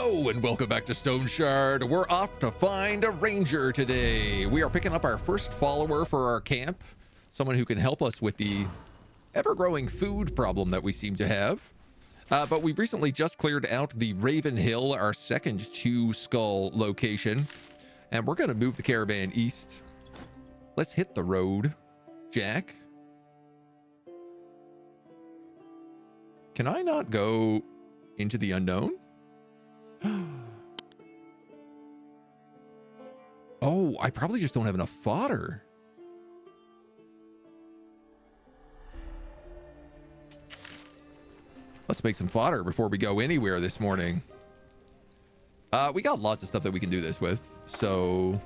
Hello and welcome back to Stoneshard. We're off to find a ranger today. We are picking up our first follower for our camp, someone who can help us with the ever-growing food problem that we seem to have. But we've recently just cleared out the Raven Hill, our second two skull location, and we're going to move the caravan east. Let's hit the road, Jack. Can I not go into the unknown? Oh, I probably just don't have enough fodder. Let's make some fodder before we go anywhere this morning. We got lots of stuff that we can do this with, so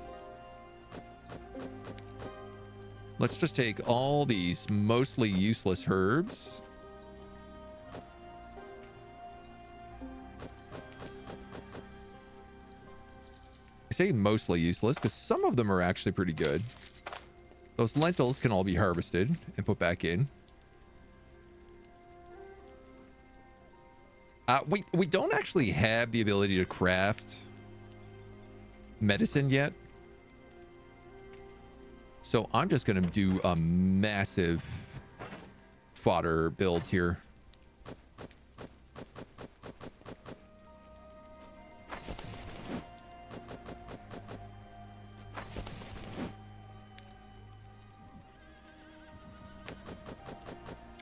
let's just take all these mostly useless herbs. I say mostly useless because some of them are actually pretty good. Those lentils can all be harvested and put back in. We don't actually have the ability to craft medicine yet. So I'm just going to do a massive fodder build here.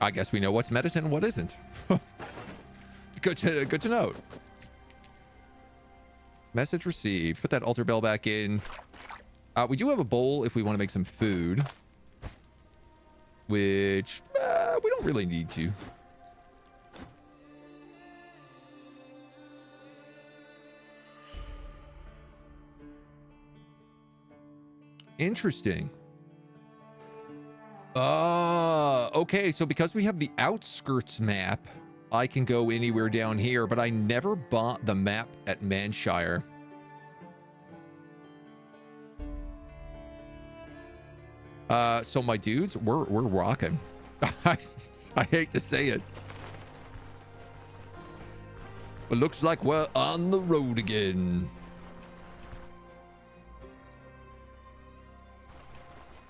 I guess we know what's medicine and what isn't. Good to note. Message received. Put that altar bell back in. We do have a bowl if we want to make some food, which we don't really need to. Interesting. Okay, so because we have the outskirts map, I can go anywhere down here, but I never bought the map at Manshire. So my dudes, we're rocking. I hate to say it, but looks like we're on the road again.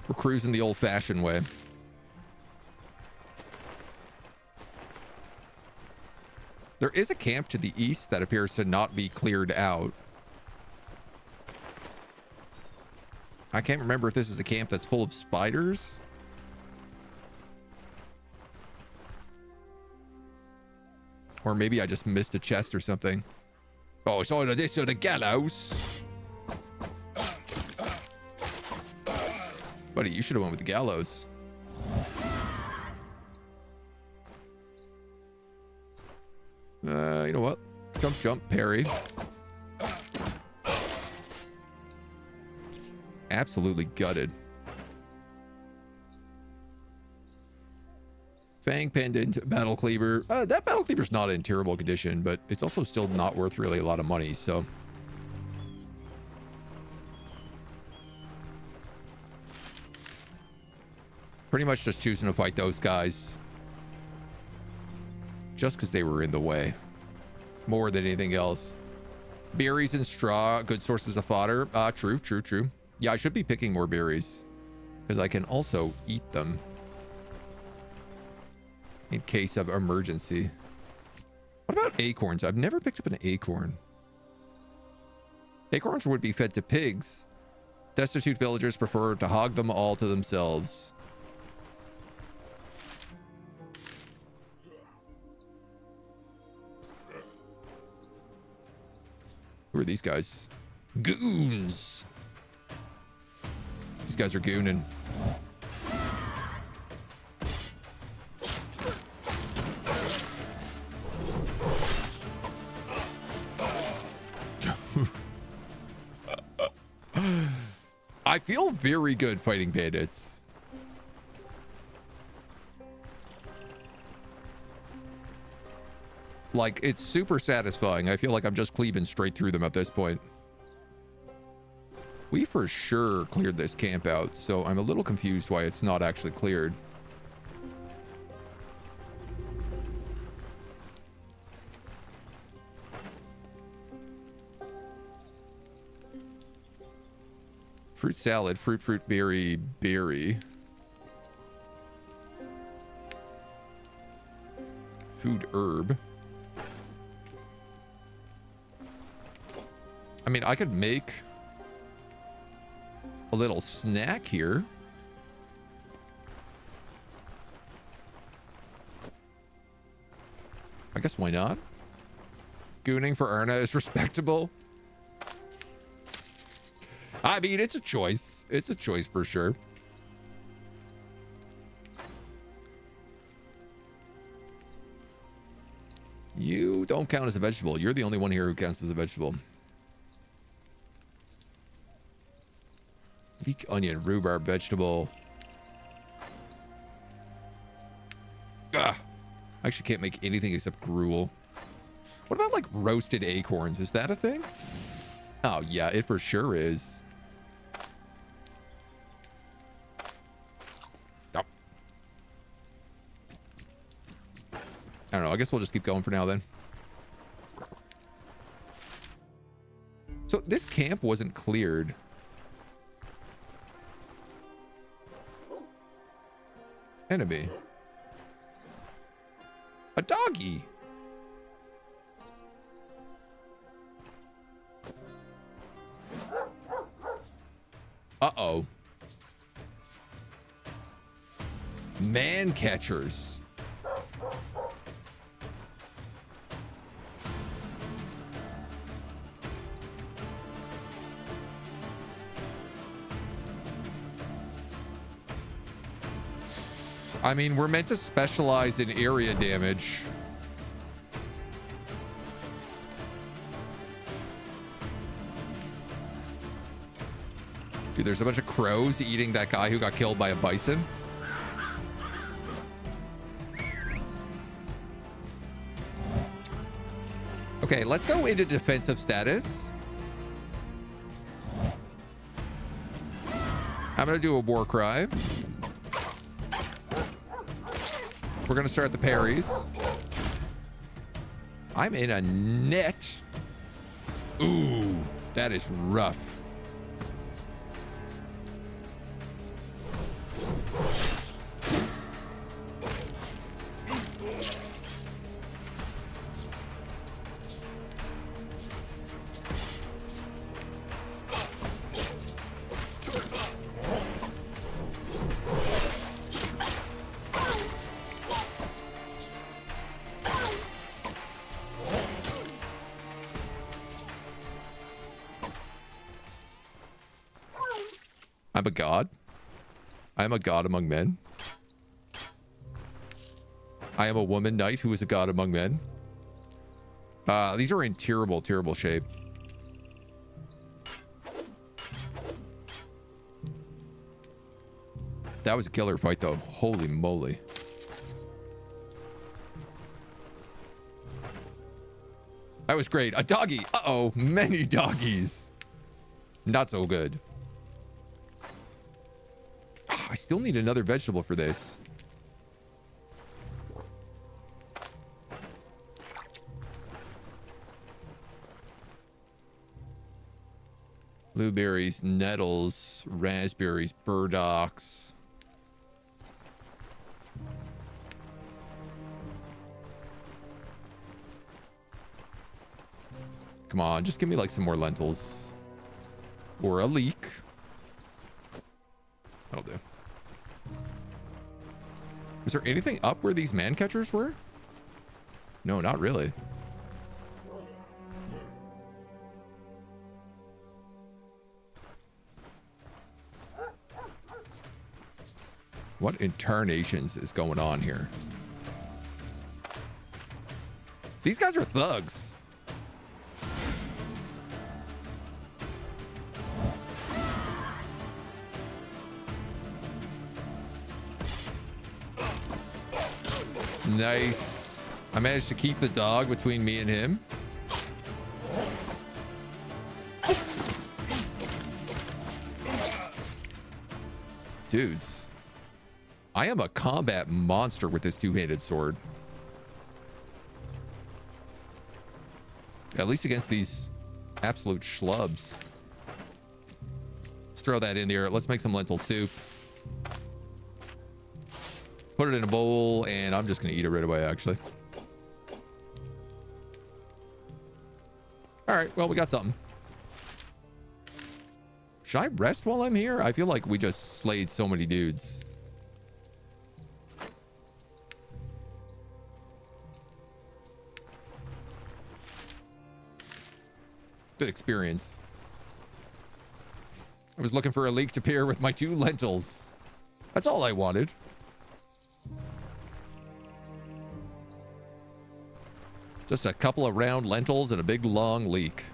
We're cruising the old-fashioned way. There is a camp to the east that appears to not be cleared out. I can't remember if this is a camp that's full of spiders. Or maybe I just missed a chest or something. Oh, it's either this or the gallows. Buddy, you should have went with the gallows. You know what? Jump, parry. Absolutely gutted. Fang pendant, battle cleaver. That battle cleaver's not in terrible condition, but it's also still not worth really a lot of money, so. Pretty much just choosing to fight those guys. Just because they were in the way. More than anything else. Berries and straw, good sources of fodder. True. Yeah, I should be picking more berries, because I can also eat them in case of emergency. What about acorns? I've never picked up an acorn. Acorns would be fed to pigs. Destitute villagers prefer to hog them all to themselves. Who are these guys? Goons. These guys are gooning. I feel very good fighting bandits. Like, it's super satisfying. I feel like I'm just cleaving straight through them at this point. We for sure cleared this camp out, so I'm a little confused why it's not actually cleared. Fruit salad, fruit, berry, berry. Food herb. I mean, I could make a little snack here. I guess why not? Gooning for Erna is respectable. I mean, it's a choice. It's a choice for sure. You don't count as a vegetable. You're the only one here who counts as a vegetable. Leek, onion, rhubarb, vegetable. Ah, I actually can't make anything except gruel. What about like roasted acorns? Is that a thing? Oh yeah, it for sure is. Yep. I don't know. I guess we'll just keep going for now then. So this camp wasn't cleared. Enemy. A doggy. Uh-oh. Man catchers. I mean, we're meant to specialize in area damage. Dude, there's a bunch of crows eating that guy who got killed by a bison. Okay, let's go into defensive status. I'm gonna do a war cry. We're gonna start the parries. I'm in a net. Ooh, that is rough. I'm a god. I am a god among men. I am a woman knight who is a god among men. These are in terrible, terrible shape. That was a killer fight, though. Holy moly. That was great. A doggy. Uh-oh. Many doggies. Not so good. I still need another vegetable for this. Blueberries, nettles, raspberries, burdocks. Come on, just give me like some more lentils. Or a leek. That'll do. Is there anything up where these man catchers were? No, not really. What incarnations is going on here? These guys are thugs. Nice. I managed to keep the dog between me and him. Dudes, I am a combat monster with this two-handed sword. At least against these absolute schlubs. throw that in there. Let's make some lentil soup. Put it in a bowl, and I'm just going to eat it right away, actually. All right, well, we got something. Should I rest while I'm here? I feel like we just slayed so many dudes. Good experience. I was looking for a leek to pair with my 2 lentils. That's all I wanted. Just a couple of round lentils and a big long leek.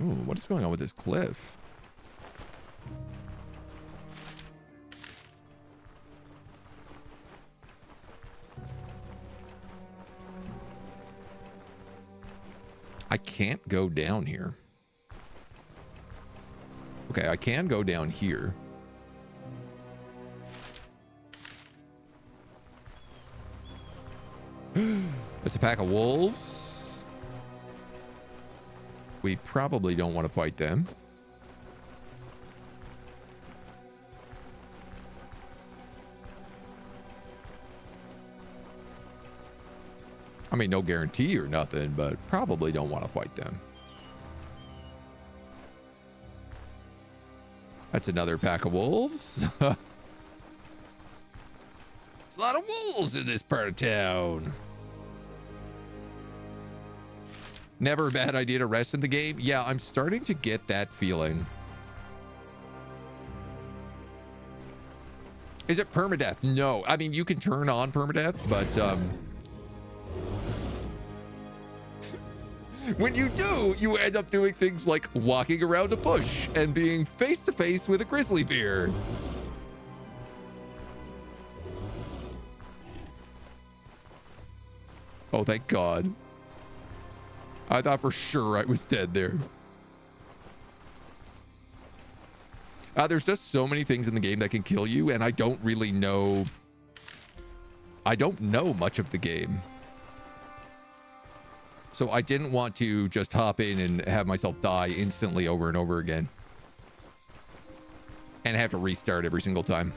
Ooh, what is going on with this cliff? I can't go down here. Okay, I can go down here. It's a pack of wolves. We probably don't want to fight them. I mean, no guarantee or nothing, but probably don't want to fight them. That's another pack of wolves. There's a lot of wolves in this part of town. Never a bad idea to rest in the game. Yeah, I'm starting to get that feeling. Is it permadeath? No. I mean, you can turn on permadeath, but when you do, you end up doing things like walking around a bush and being face to face with a grizzly bear. Oh, thank God. I thought for sure I was dead there. There's just so many things in the game that can kill you, and I don't really know. I don't know much of the game. So I didn't want to just hop in and have myself die instantly over and over again. And have to restart every single time.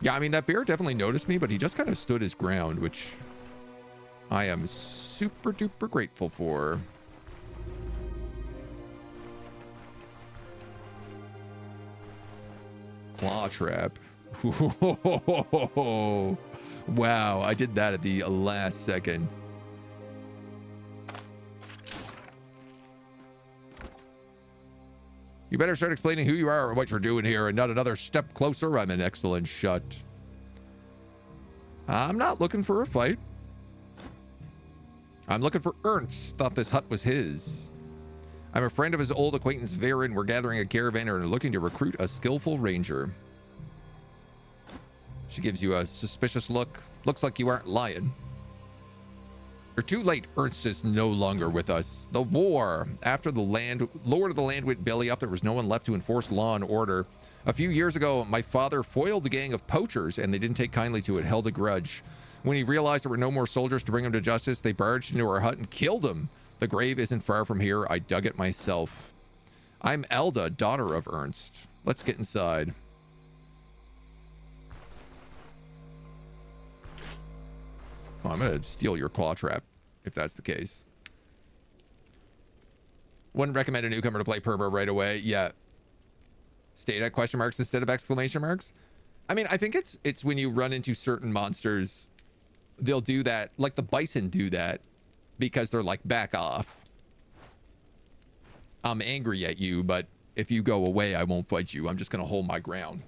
Yeah, I mean, that bear definitely noticed me, but he just kind of stood his ground, which I am super duper grateful for. Claw trap. Wow, I did that at the last second. You better start explaining who you are and what you're doing here, and not another step closer. I'm an excellent shot. I'm not looking for a fight. I'm looking for Ernst. Thought this hut was his. I'm a friend of his old acquaintance Varen. We're gathering a caravan and are looking to recruit a skillful ranger. She gives you a suspicious look. Looks like you aren't lying. You're too late. Ernst is no longer with us. The war. After the Lord of the Land went belly up, there was no one left to enforce law and order. A few years ago, my father foiled a gang of poachers, and they didn't take kindly to it, held a grudge. When he realized there were no more soldiers to bring him to justice, they barged into our hut and killed him. The grave isn't far from here. I dug it myself. I'm Elda, daughter of Ernst. Let's get inside. Oh, I'm going to steal your claw trap, if that's the case. Wouldn't recommend a newcomer to play Perma right away. Yeah. Stayed at question marks instead of exclamation marks. I mean, I think it's when you run into certain monsters, they'll do that. Like the bison do that because they're like, back off. I'm angry at you, but if you go away, I won't fight you. I'm just going to hold my ground.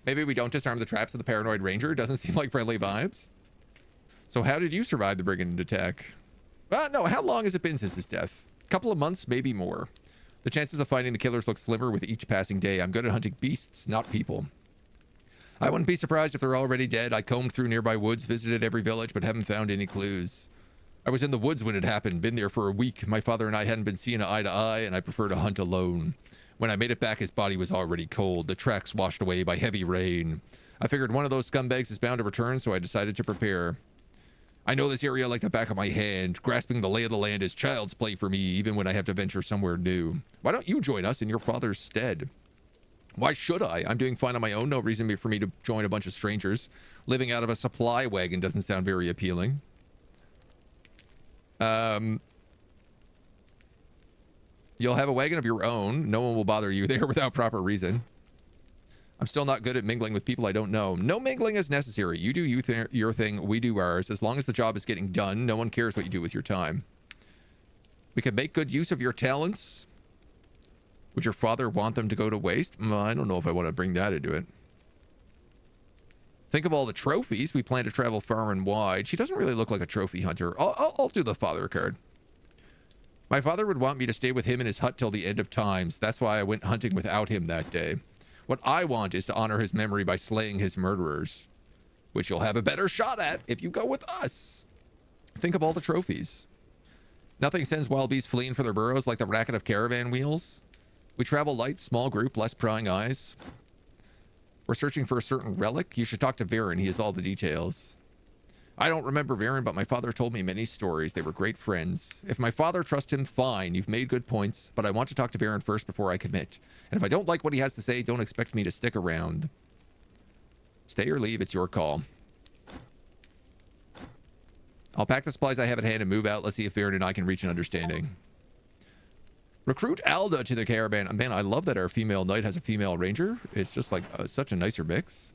Maybe we don't disarm the traps of the paranoid ranger. Doesn't seem like friendly vibes. So how did you survive the brigand attack? No, how long has it been since his death? A couple of months, maybe more. The chances of finding the killers look slimmer with each passing day. I'm good at hunting beasts, not people. I wouldn't be surprised if they're already dead. I combed through nearby woods, visited every village, but haven't found any clues. I was in the woods when it happened, been there for a week. My father and I hadn't been seeing eye to eye, and I prefer to hunt alone. When I made it back, his body was already cold, the tracks washed away by heavy rain. I figured one of those scumbags is bound to return, so I decided to prepare. I know this area like the back of my hand. Grasping the lay of the land is child's play for me, even when I have to venture somewhere new. Why don't you join us in your father's stead? Why should I? I'm doing fine on my own. No reason for me to join a bunch of strangers. Living out of a supply wagon doesn't sound very appealing. You'll have a wagon of your own. No one will bother you there without proper reason. I'm still not good at mingling with people I don't know. No mingling is necessary. You do your thing, we do ours. As long as the job is getting done, no one cares what you do with your time. We can make good use of your talents. Would your father want them to go to waste? I don't know if I want to bring that into it. Think of all the trophies. We plan to travel far and wide. She doesn't really look like a trophy hunter. I'll do the father card. My father would want me to stay with him in his hut till the end of times. That's why I went hunting without him that day. What I want is to honor his memory by slaying his murderers, which you'll have a better shot at if you go with us. Think of all the trophies. Nothing sends wild beasts fleeing for their burrows like the racket of caravan wheels. We travel light, small group, less prying eyes. We're searching for a certain relic. You should talk to Varen. He has all the details. I don't remember Varen, but my father told me many stories. They were great friends. If my father trusts him, fine. You've made good points, but I want to talk to Varen first before I commit. And if I don't like what he has to say, don't expect me to stick around. Stay or leave, it's your call. I'll pack the supplies I have at hand and move out. Let's see if Varen and I can reach an understanding. Recruit Alda to the caravan. Man, I love that our female knight has a female ranger. It's just like such a nicer mix.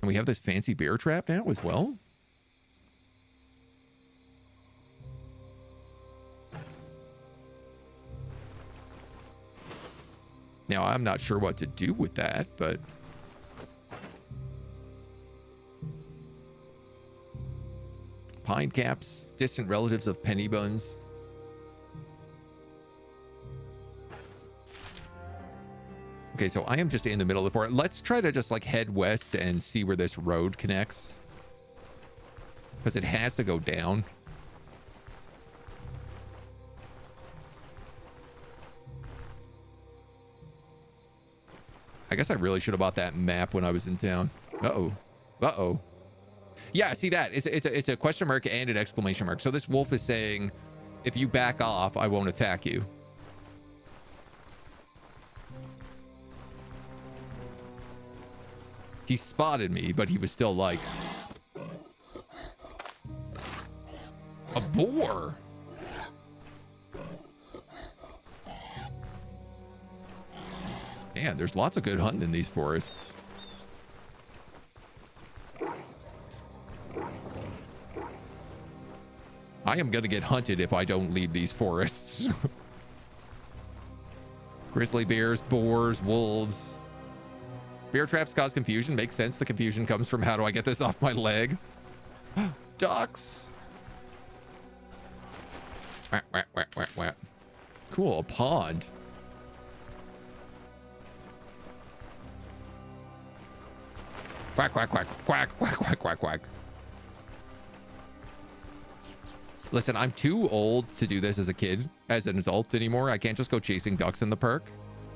And we have this fancy bear trap now as well. Now, I'm not sure what to do with that, but... Pine caps, distant relatives of penny buns. Okay, so I am just in the middle of the forest. Let's try to just like head west and see where this road connects. Because it has to go down. I guess I really should have bought that map when I was in town. Uh-oh. Uh-oh. Yeah, see that? It's a question mark and an exclamation mark. So this wolf is saying, if you back off, I won't attack you. He spotted me, but he was still like... A boar! Man, there's lots of good hunting in these forests. I am gonna get hunted if I don't leave these forests. Grizzly bears, boars, wolves. Bear traps cause confusion. Makes sense. The confusion comes from how do I get this off my leg? Ducks. Wah, wah, wah, wah, wah. Cool, a pond. Quack, quack, quack, quack, quack, quack, quack, quack. Listen, I'm too old to do this as a kid, as an adult anymore. I can't just go chasing ducks in the park,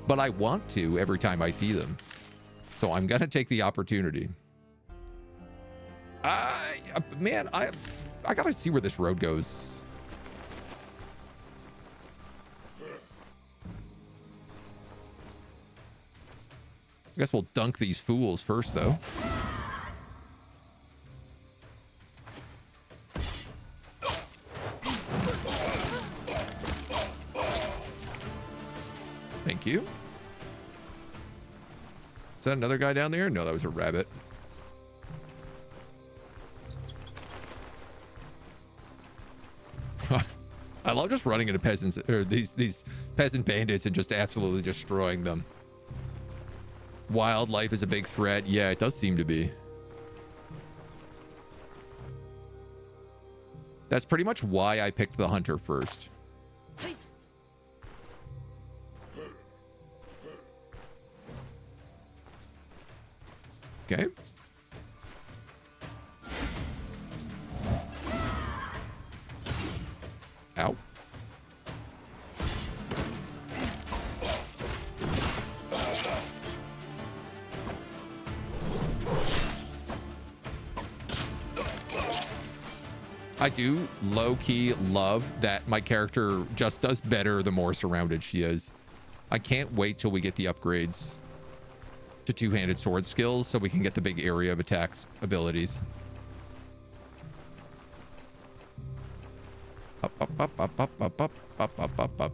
but I want to every time I see them. So I'm gonna take the opportunity. Man, I gotta see where this road goes. I guess we'll dunk these fools first, though. Thank you. Is that another guy down there? No, that was a rabbit. I love just running into peasants or these peasant bandits and just absolutely destroying them. Wildlife is a big threat. Yeah, it does seem to be. That's pretty much why I picked the hunter first. Okay. Ow. I do low-key love that my character just does better the more surrounded she is. I can't wait till we get the upgrades to two-handed sword skills so we can get the big area of attacks abilities. Up, up, up, up, up, up, up, up, up, up, up.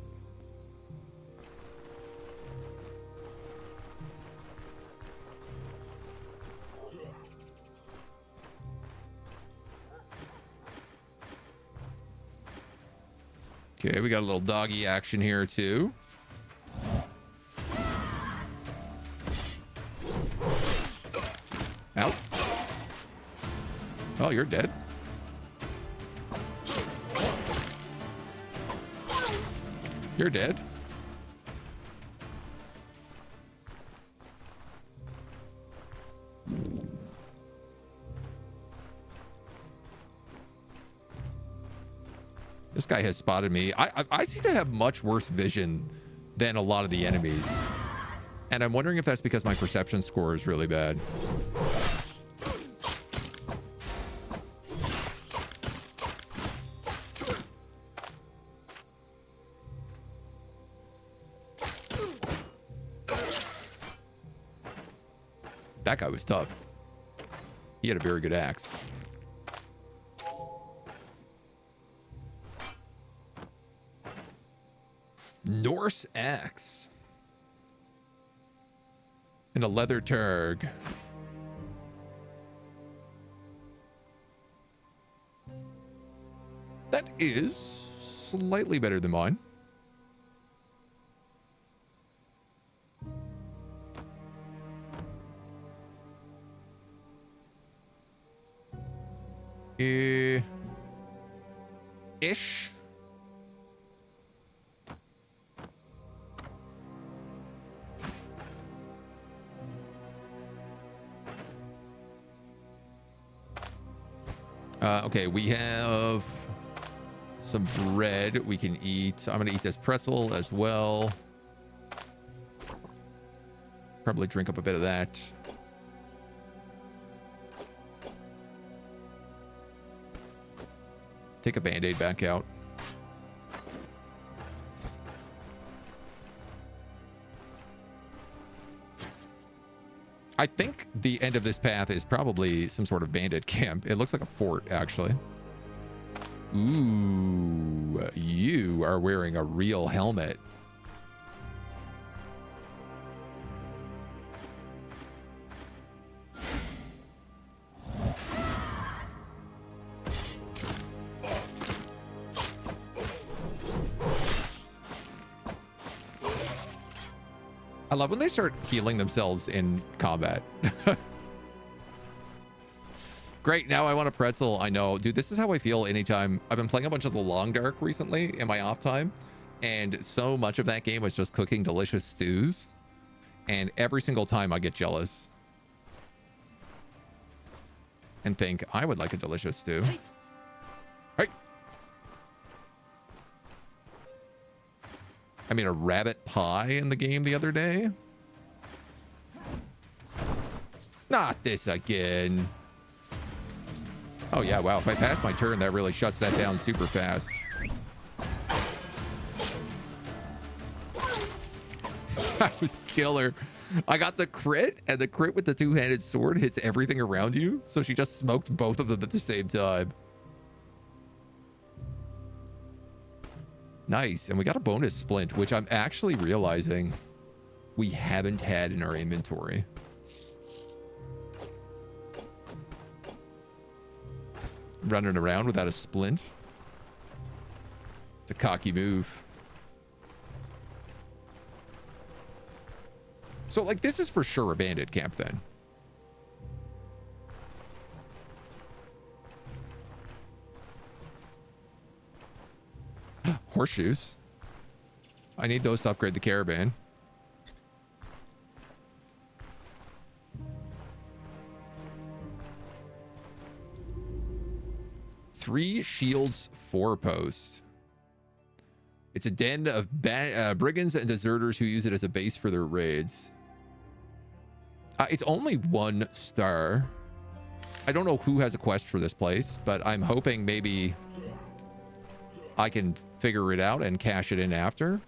Okay, we got a little doggy action here too. Out. Oh, you're dead. You're dead. This guy has spotted me. I seem to have much worse vision than a lot of the enemies. And I'm wondering if that's because my perception score is really bad. That guy was tough. He had a very good axe. Norse axe. And a leather turg. That is slightly better than mine. Ish. Okay, we have some bread we can eat. I'm gonna eat this pretzel as well. Probably drink up a bit of that. Take a Band-Aid back out. I think the end of this path is probably some sort of bandit camp. It looks like a fort, actually. Ooh, you are wearing a real helmet. I love when they start healing themselves in combat. Great, now I want a pretzel. I know. Dude, this is how I feel anytime. I've been playing a bunch of the Long Dark recently in my off time, and so much of that game was just cooking delicious stews, and every single time I get jealous and think, I would like a delicious stew. Hey! I made a rabbit pie in the game the other day. Not this again. Oh yeah, wow. If I pass my turn, that really shuts that down super fast. That was killer. I got the crit, and the crit with the two-handed sword hits everything around you. So she just smoked both of them at the same time. Nice. And we got a bonus splint, which I'm actually realizing we haven't had in our inventory. Running around without a splint. It's a cocky move. So, like, this is for sure a bandit camp, then. Horseshoes. I need those to upgrade the caravan. Three shields, 4 posts. It's a den of brigands and deserters who use it as a base for their raids. It's only 1 star. I don't know who has a quest for this place, but I'm hoping maybe I can figure it out and cash it in after.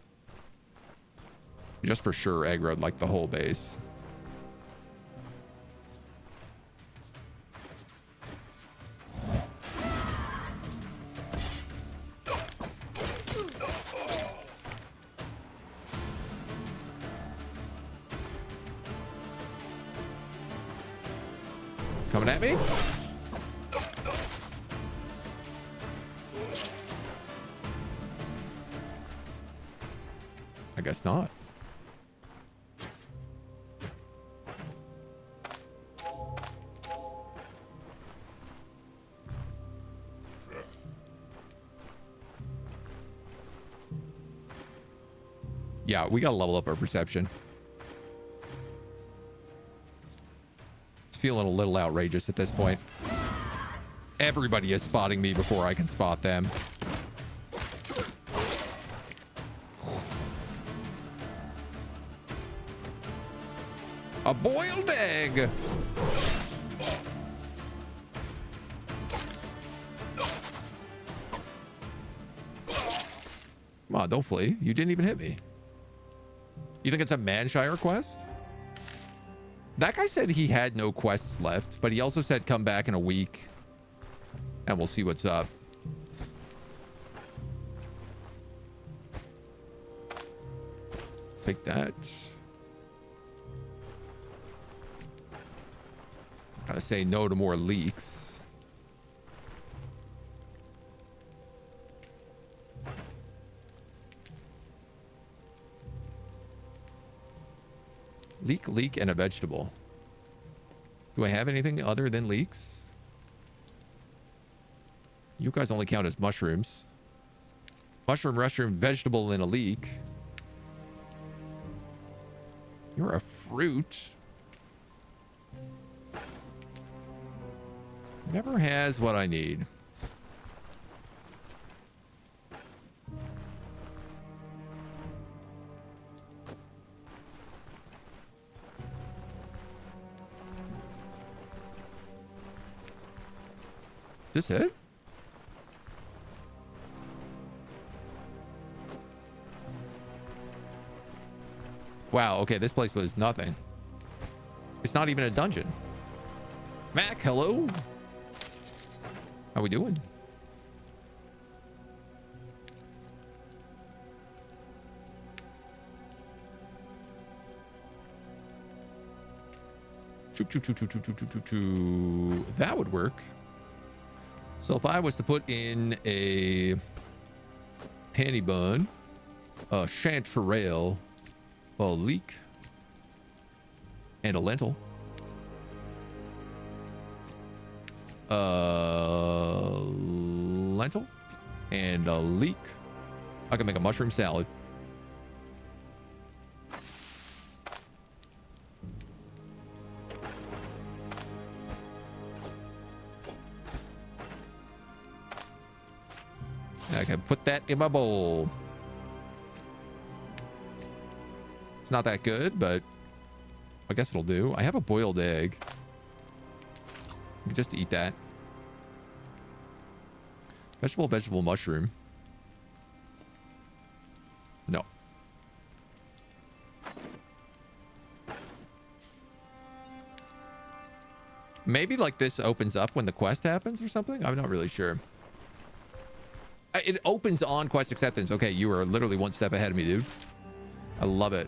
Just for sure aggroed like the whole base. Coming at me? I guess not. Yeah, we gotta level up our perception. It's feeling a little outrageous at this point. Everybody is spotting me before I can spot them. A boiled egg! Come on, don't flee. You didn't even hit me. You think it's a Manshire quest? That guy said he had no quests left, but he also said come back in a week and we'll see what's up. Take that. Gotta say no to more leaks. Leek, and a vegetable. Do I have anything other than leeks? You guys only count as mushrooms. Mushroom, vegetable, and a leek. You're a fruit. Never has what I need. This it? Wow, okay, this place was nothing. It's not even a dungeon. Mac, hello? How we doing? That would work. So if I was to put in a panty bun, a chanterelle, a leek, and a lentil. Lentil and a leek. I can make a mushroom salad. I can put that in my bowl. It's not that good, but I guess it'll do. I have a boiled egg. You can just eat that. Vegetable, mushroom. No. Maybe like this opens up when the quest happens or something? I'm not really sure. It opens on quest acceptance. Okay, you are literally one step ahead of me, dude. I love it.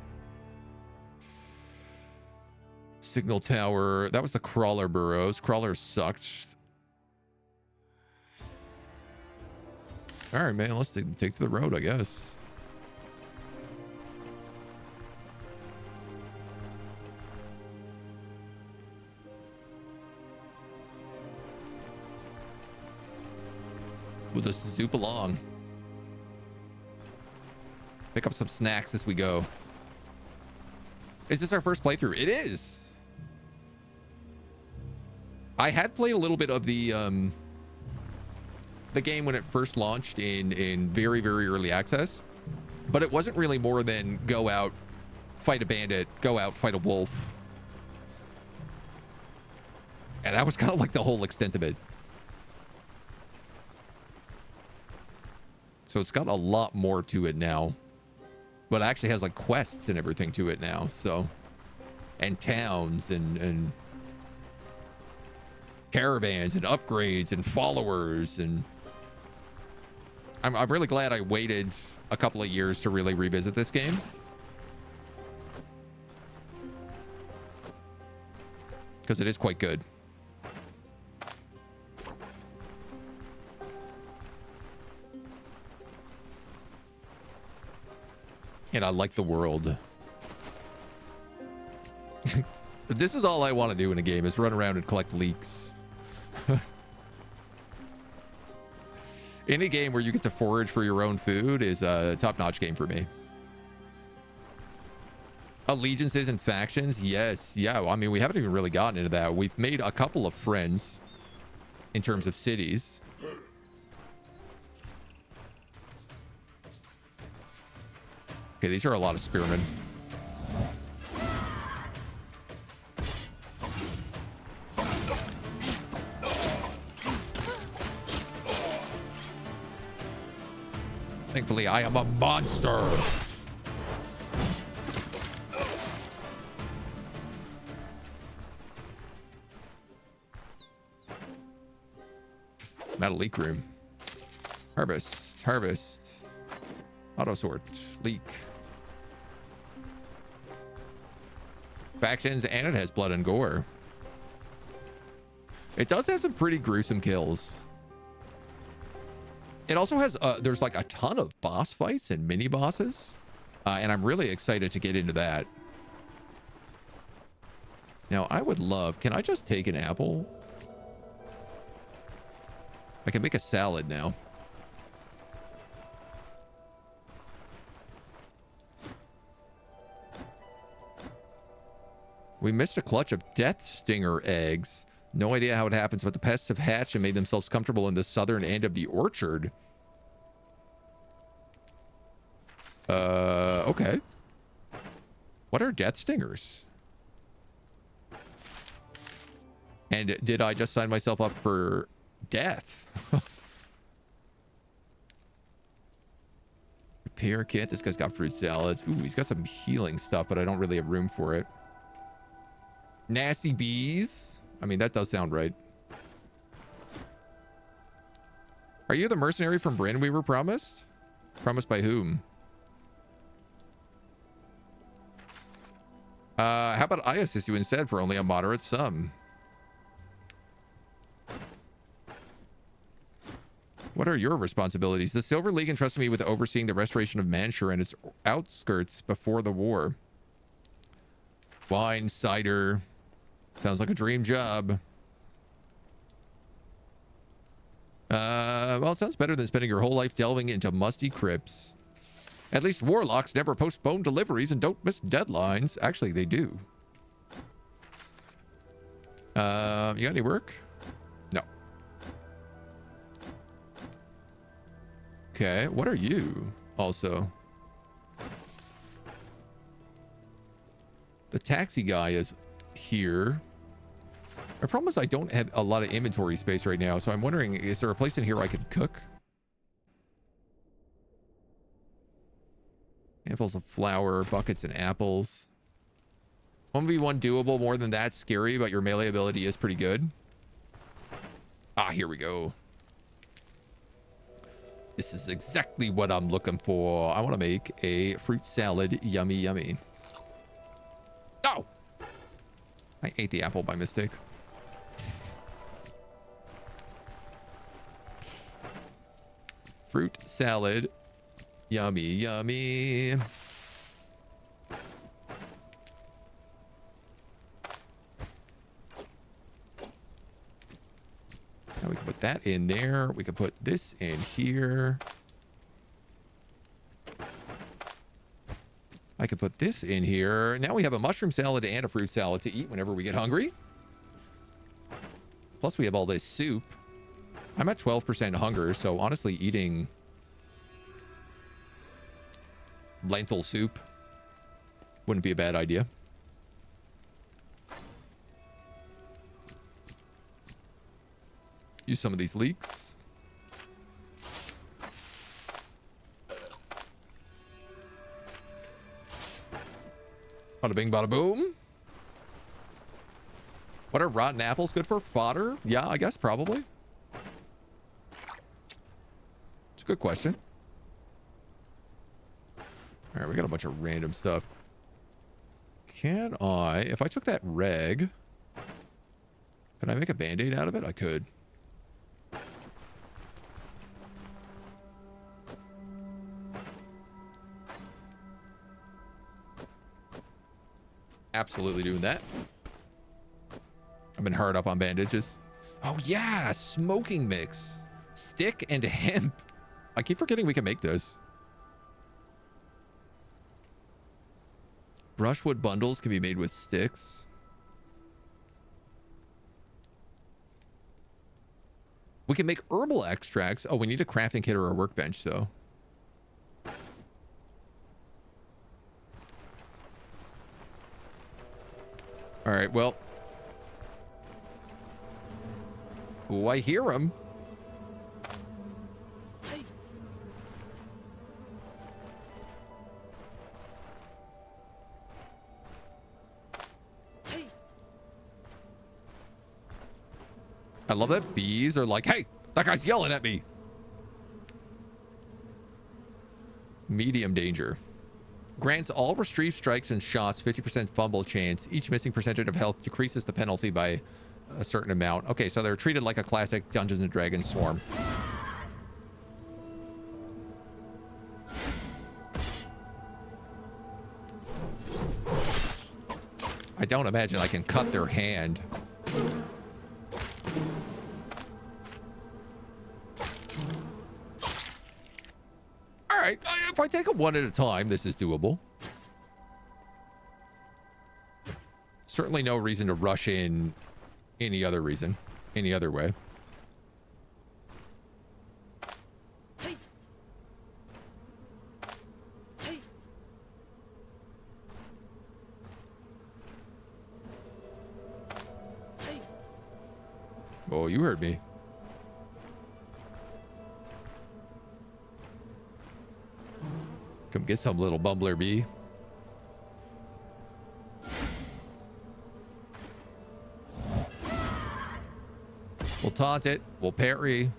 Signal tower. That was the crawler burrows. Crawlers sucked. All right, man. Let's take to the road, I guess. We'll just zoop along. Pick up some snacks as we go. Is this our first playthrough? It is. I had played a little bit of the game when it first launched in very, very early access, but it wasn't really more than go out, fight a bandit, go out, fight a wolf. And that was kind of like the whole extent of it. So it's got a lot more to it now. But it actually has like quests and everything to it now. So, and towns and caravans and upgrades and followers. And I'm really glad I waited a couple of years to really revisit this game. Because it is quite good. And I like the world. This is all I want to do in a game, is run around and collect leeks. Any game where you get to forage for your own food is a top-notch game for me. Allegiances and factions, yes. Yeah, I mean, we haven't even really gotten into that. We've made a couple of friends in terms of cities. Okay, these are a lot of spearmen. Thankfully, I am a monster. Metal leak room. Harvest. Harvest. Auto sort. Leak. Factions, and it has blood and gore. It does have some pretty gruesome kills. It also has, there's like a ton of boss fights and mini bosses. And I'm really excited to get into that. Now, I would love, can I just take an apple? I can make a salad now. We missed a clutch of death stinger eggs. No idea how it happens, but the pests have hatched and made themselves comfortable in the southern end of the orchard. Okay. What are death stingers? And did I just sign myself up for death? Repair kit. This guy's got fruit salads. Ooh, he's got some healing stuff, but I don't really have room for it. Nasty bees. I mean, that does sound right. Are you the mercenary from Bryn we were promised? Promised by whom? How about I assist you instead for only a moderate sum? What are your responsibilities? The Silver League entrusted me with overseeing the restoration of Manshire and its outskirts before the war. Wine, cider. Sounds like a dream job. Well, it sounds better than spending your whole life delving into musty crypts. At least warlocks never postpone deliveries and don't miss deadlines. Actually, they do. You got any work? No. Okay, what are you also? The taxi guy is here. My problem is I don't have a lot of inventory space right now, so I'm wondering, is there a place in here I could cook? Handfuls of flour, buckets, and apples. 1v1 doable. More than that, scary, but your melee ability is pretty good. Ah, here we go. This is exactly what I'm looking for. I want to make a fruit salad. Yummy, yummy. Oh! I ate the apple by mistake. Fruit salad. Yummy, yummy. Now we can put that in there. We can put this in here. I could put this in here. Now we have a mushroom salad and a fruit salad to eat whenever we get hungry. Plus we have all this soup. I'm at 12% hunger, so honestly eating lentil soup wouldn't be a bad idea. Use some of these leaks. Bada bing, bada boom. What are rotten apples good for? Fodder? Yeah, I guess probably. It's a good question. All right, we got a bunch of random stuff. Can I, if I took that reg, could I make a Band-Aid out of it? I could. Absolutely doing that. I've been hard up on bandages. Oh yeah, smoking mix. Stick and hemp. I keep forgetting we can make this. Brushwood bundles can be made with sticks. We can make herbal extracts. Oh, we need a crafting kit or a workbench, though. All right, well. Oh, I hear him. I love that bees are like, hey, that guy's yelling at me. Medium danger. Grants all retrieved strikes and shots 50% fumble chance. Each missing percentage of health decreases the penalty by a certain amount. Okay, so they're treated like a classic Dungeons and Dragons swarm. I don't imagine I can cut their hand. All right, if I take them one at a time, this is doable. Certainly no reason to rush in any other way. Oh, you heard me. Come get some, little bumbler bee. We'll taunt it. We'll parry.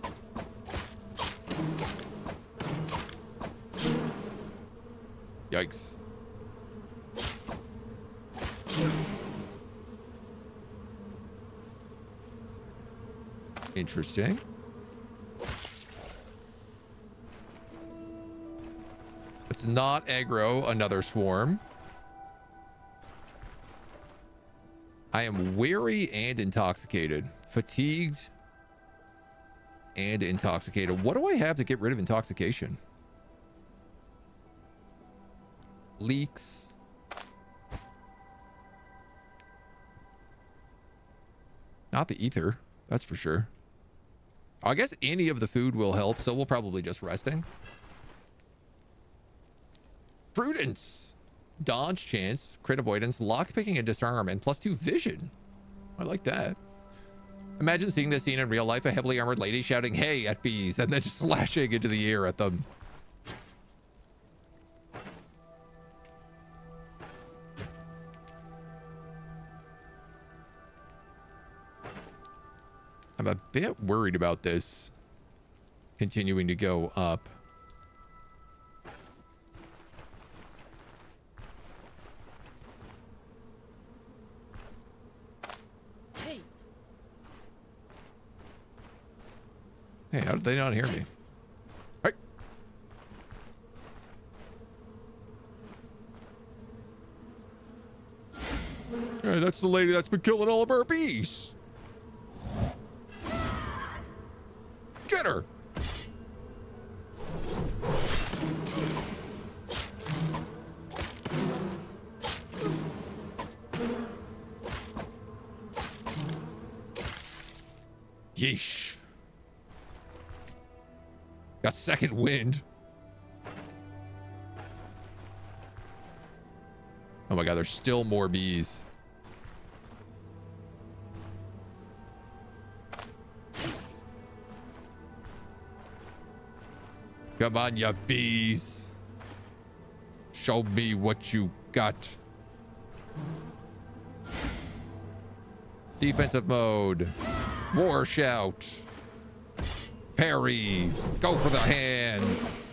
Yikes. Interesting. Let's not aggro another swarm. I am weary and intoxicated. Fatigued and intoxicated. What do I have to get rid of intoxication? Leaks. Not the ether, that's for sure. I guess any of the food will help, so we'll probably just resting. Prudence. Dodge chance, crit avoidance, lockpicking and disarm, and +2 vision. I like that. Imagine seeing this scene in real life, a heavily armored lady shouting, hey, at bees, and then just slashing into the air at them. I'm a bit worried about this continuing to go up. Hey, how did they not hear me? Hey. Hey, that's the lady that's been killing all of our bees. Get her. Yeesh. Got second wind. Oh my god, there's still more bees. Come on, you bees. Show me what you got. Defensive mode. War shout. Parry. Go for the hands.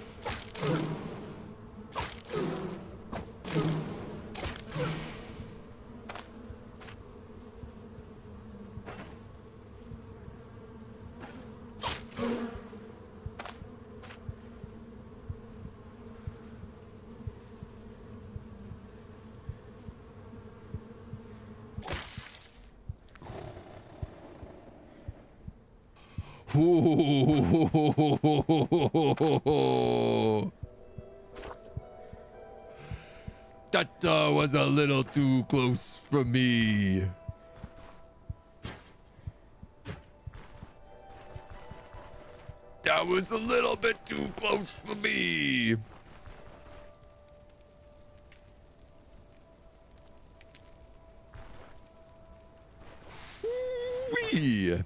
Ooh. That was a little too close for me. That was a little bit too close for me. Whee.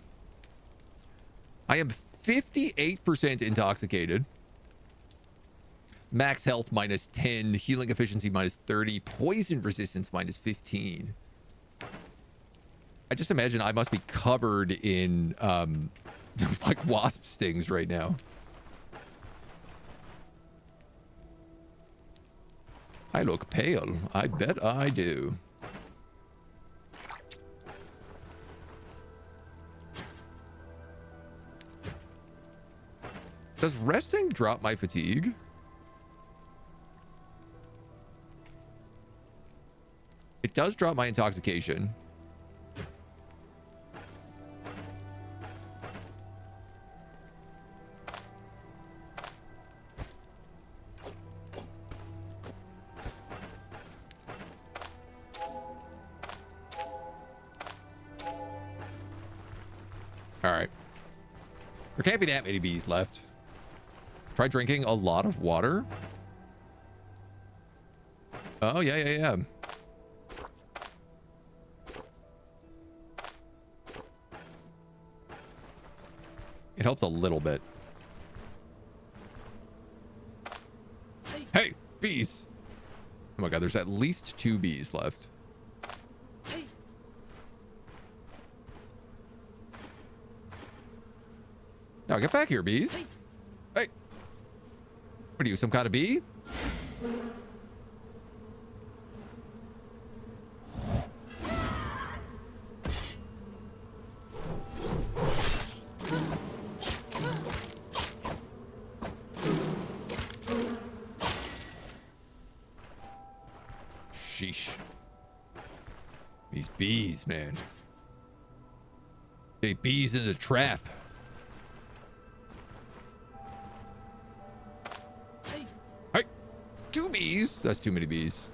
I am 58% intoxicated. Max health minus 10, healing efficiency minus 30, poison resistance minus 15. I just imagine I must be covered in like wasp stings right now. I look pale. I bet I do. Does resting drop my fatigue? It does drop my intoxication. All right. There can't be that many bees left. Try drinking a lot of water. Oh, yeah. It helps a little bit. Hey, bees. Oh my God, there's at least 2 bees left. Now get back here, bees. Hey. What are you, some kind of bee? Sheesh. These bees, man. Hey, bees in the trap. Hey, 2 bees. That's too many bees.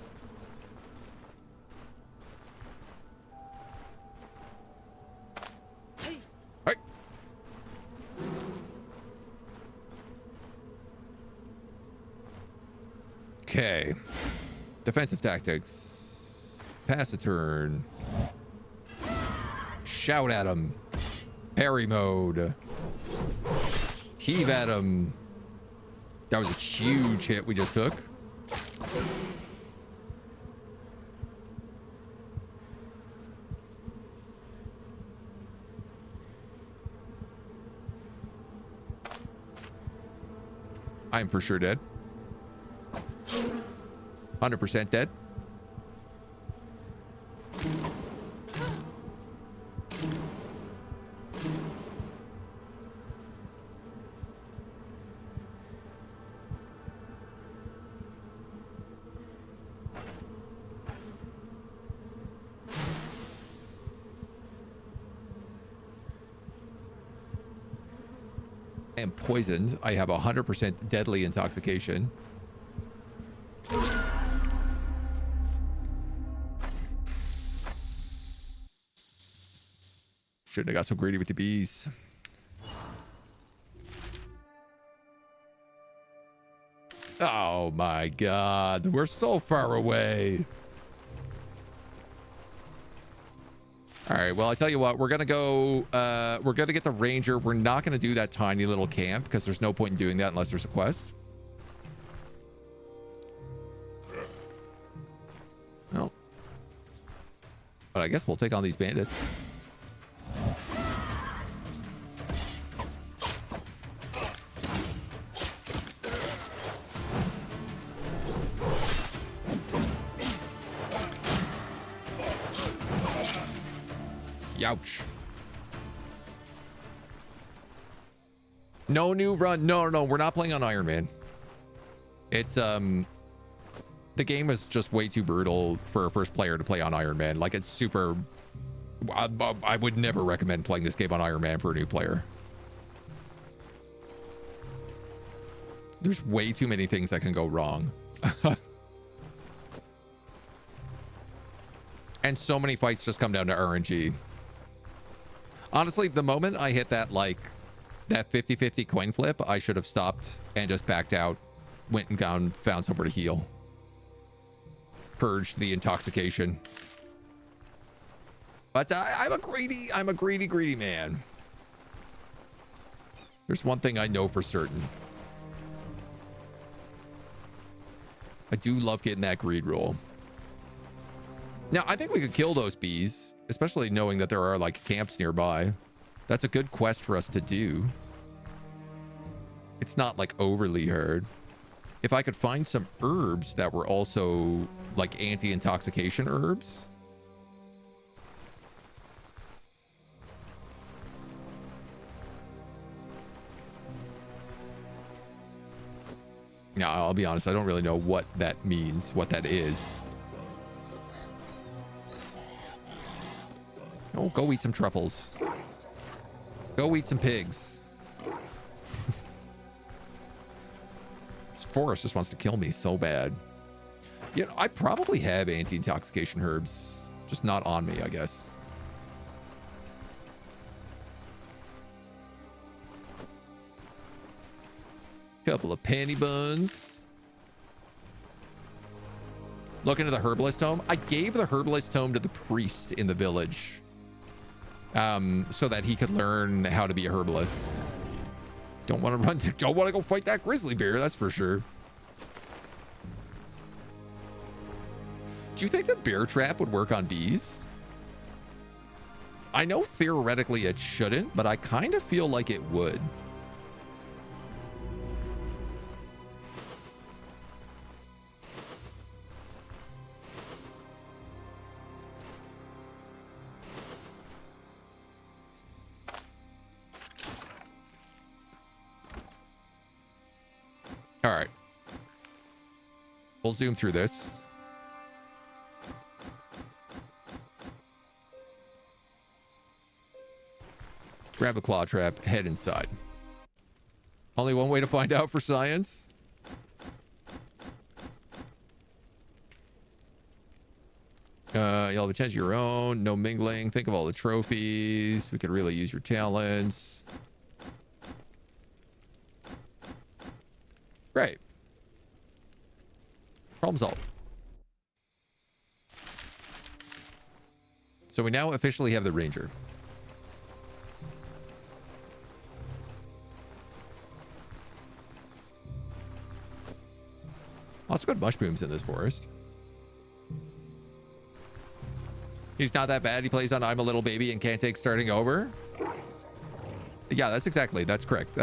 Hey. Okay. Defensive tactics. Pass a turn. Shout at him. Parry mode. Heave at him. That was a huge hit we just took. I'm for sure dead. 100% dead. I am poisoned. I have 100% deadly intoxication. Shouldn't have got so greedy with the bees. Oh my God, we're so far away. All right, well, I tell you what, we're gonna go, we're gonna get the ranger. We're not gonna do that tiny little camp because there's no point in doing that unless there's a quest. But I guess we'll take on these bandits. Youch. No new run. No, we're not playing on Iron Man. It's the game is just way too brutal for a first player to play on Iron Man. Like, it's super... I would never recommend playing this game on Iron Man for a new player. There's way too many things that can go wrong. And so many fights just come down to RNG. Honestly, the moment I hit that, like, that 50-50 coin flip, I should have stopped and just backed out, went and gone, found somewhere to heal. Purged the intoxication. But I'm a greedy man. There's one thing I know for certain. I do love getting that greed roll. Now, I think we could kill those bees, especially knowing that there are, like, camps nearby. That's a good quest for us to do. It's not, like, overly hard. If I could find some herbs that were also, like, anti-intoxication herbs. Now, I'll be honest, I don't really know what that means, what that is. Oh, go eat some truffles. Go eat some pigs. This forest just wants to kill me so bad. You know, I probably have anti-intoxication herbs, just not on me, I guess. Couple of panty buns. Look into the herbalist tome. I gave the herbalist tome to the priest in the village, so that he could learn how to be a herbalist. Don't want to run. Don't want to go fight that grizzly bear. That's for sure. Do you think the bear trap would work on bees? I know theoretically it shouldn't, but I kind of feel like it would. All right. We'll zoom through this. Grab the claw trap, head inside. Only one way to find out for science. You'll have a chance of your own. No mingling. Think of all the trophies. We could really use your talents. Great. Problem solved. So we now officially have the ranger. Lots of good mushrooms in this forest. He's not that bad. He plays on I'm a Little Baby and can't take starting over. Yeah, that's correct.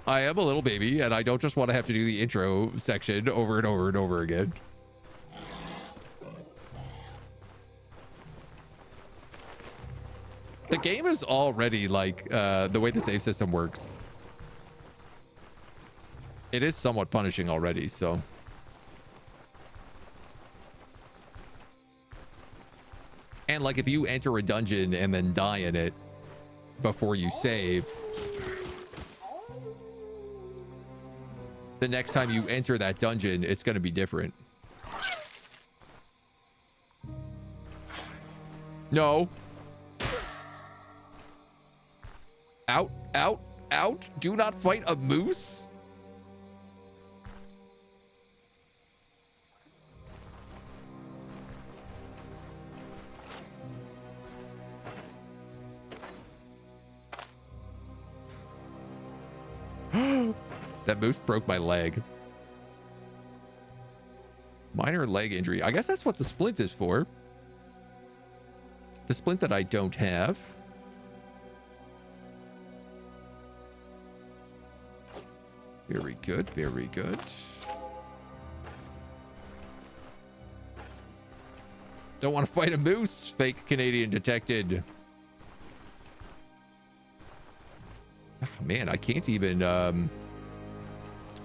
I am a little baby, and I don't just want to have to do the intro section over and over and over again. The game is already like the way the save system works. It is somewhat punishing already, so. And like if you enter a dungeon and then die in it before you save, the next time you enter that dungeon, it's going to be different. No. Out, out, out. Do not fight a moose. That moose broke my leg. Minor leg injury. I guess that's what the splint is for. The splint that I don't have. Very good, very good. Don't want to fight a moose. Fake Canadian detected. Oh, man, I can't even...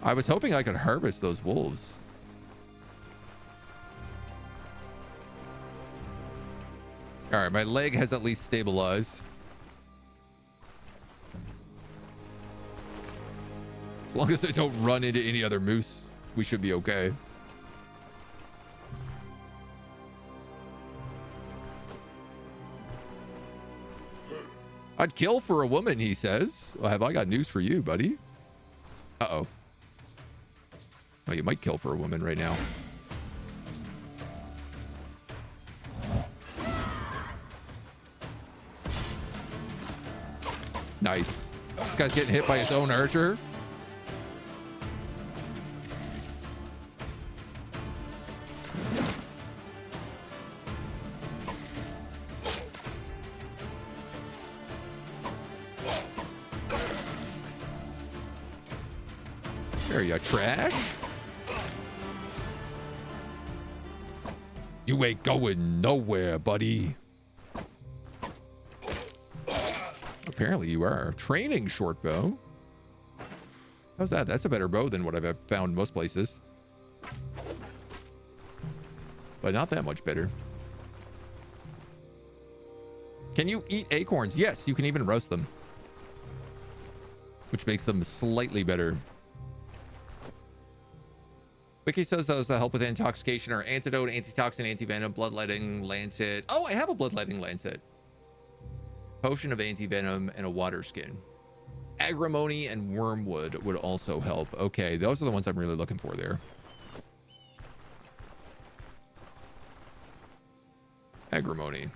I was hoping I could harvest those wolves. All right, my leg has at least stabilized. As long as I don't run into any other moose, we should be okay. I'd kill for a woman, he says. Well, have I got news for you, buddy? Uh-oh. Oh, you might kill for a woman right now. Nice. This guy's getting hit by his own archer. There you trash. You ain't going nowhere, buddy. Apparently you are. Training short bow. How's that? That's a better bow than what I've found most places. But not that much better. Can you eat acorns? Yes, you can even roast them. Which makes them slightly better. Wiki says those that help with intoxication are antidote, antitoxin, antivenom, bloodletting, lancet. Oh, I have a bloodletting lancet. Potion of antivenom and a water skin. Agrimony and wormwood would also help. Okay, those are the ones I'm really looking for there. Agrimony.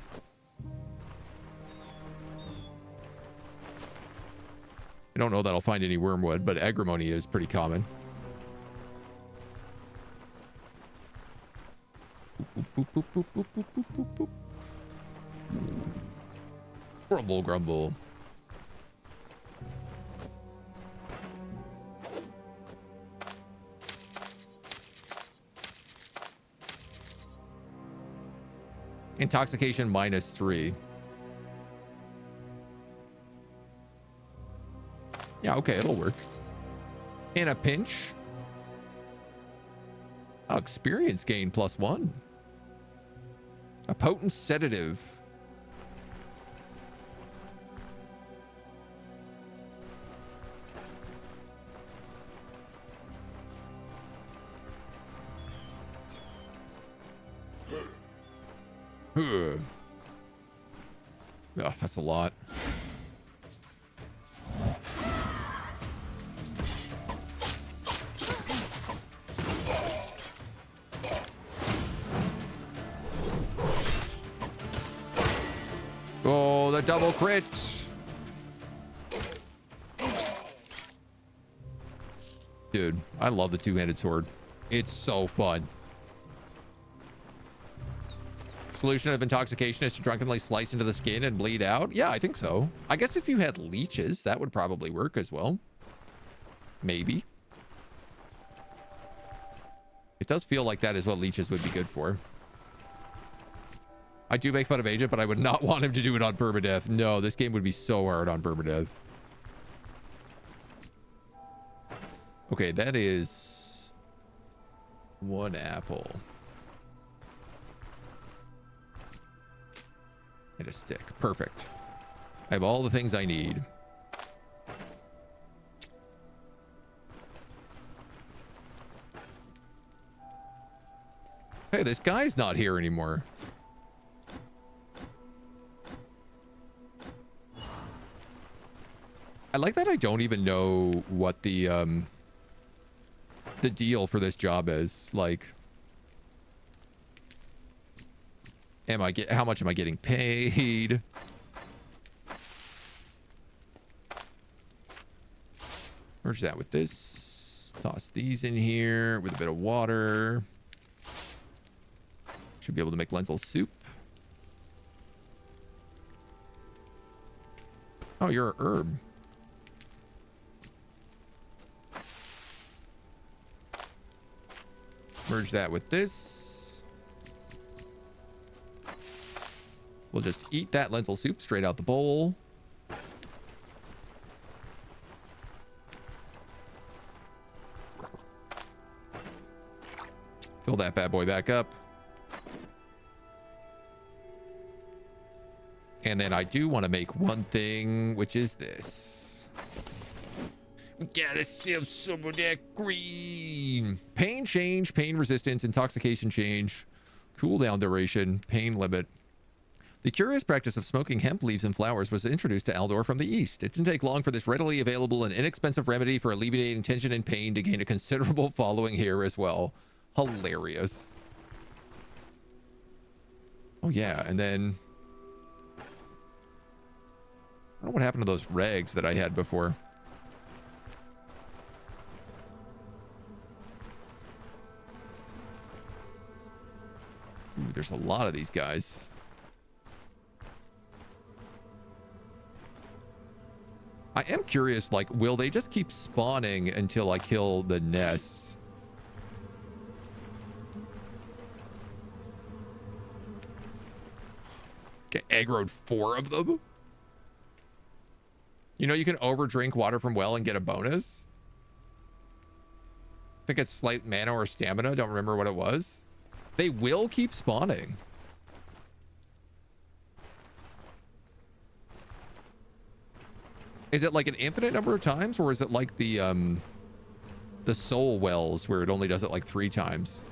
I don't know that I'll find any wormwood, but agrimony is pretty common. Boop, boop, boop, boop, boop, boop, boop, boop. Grumble, grumble. Intoxication -3. Yeah, okay, it'll work. In a pinch. Oh, experience gain +1. A potent sedative. Oh, that's a lot. Oh, the double crit. Dude, I love the two-handed sword. It's so fun. Solution of intoxication is to drunkenly slice into the skin and bleed out. Yeah, I think so. I guess if you had leeches, that would probably work as well. Maybe. It does feel like that is what leeches would be good for. I do make fun of Agent, but I would not want him to do it on permadeath. No, this game would be so hard on permadeath. Okay, that is 1 apple. And a stick. Perfect. I have all the things I need. Hey, this guy's not here anymore. I like that I don't even know what the deal for this job is. Like, how much am I getting paid? Merge that with this. Toss these in here with a bit of water. Should be able to make lentil soup. Oh, you're a herb. Merge that with this. We'll just eat that lentil soup straight out the bowl. Fill that bad boy back up. And then I do want to make one thing, which is this. We gotta save some of that green. Pain change, pain resistance, intoxication change, cooldown duration, pain limit. The curious practice of smoking hemp leaves and flowers was introduced to Aldor from the east. It didn't take long for this readily available and inexpensive remedy for alleviating tension and pain to gain a considerable following here as well. Hilarious. Oh yeah, and then I don't know what happened to those rags that I had before. Ooh, there's a lot of these guys. I am curious, like, will they just keep spawning until I kill the nests? Get aggroed 4 of them? You know, you can overdrink water from well and get a bonus. I think it's slight mana or stamina. Don't remember what it was. They will keep spawning. Is it like an infinite number of times, or is it like the soul wells where it only does it like 3 times?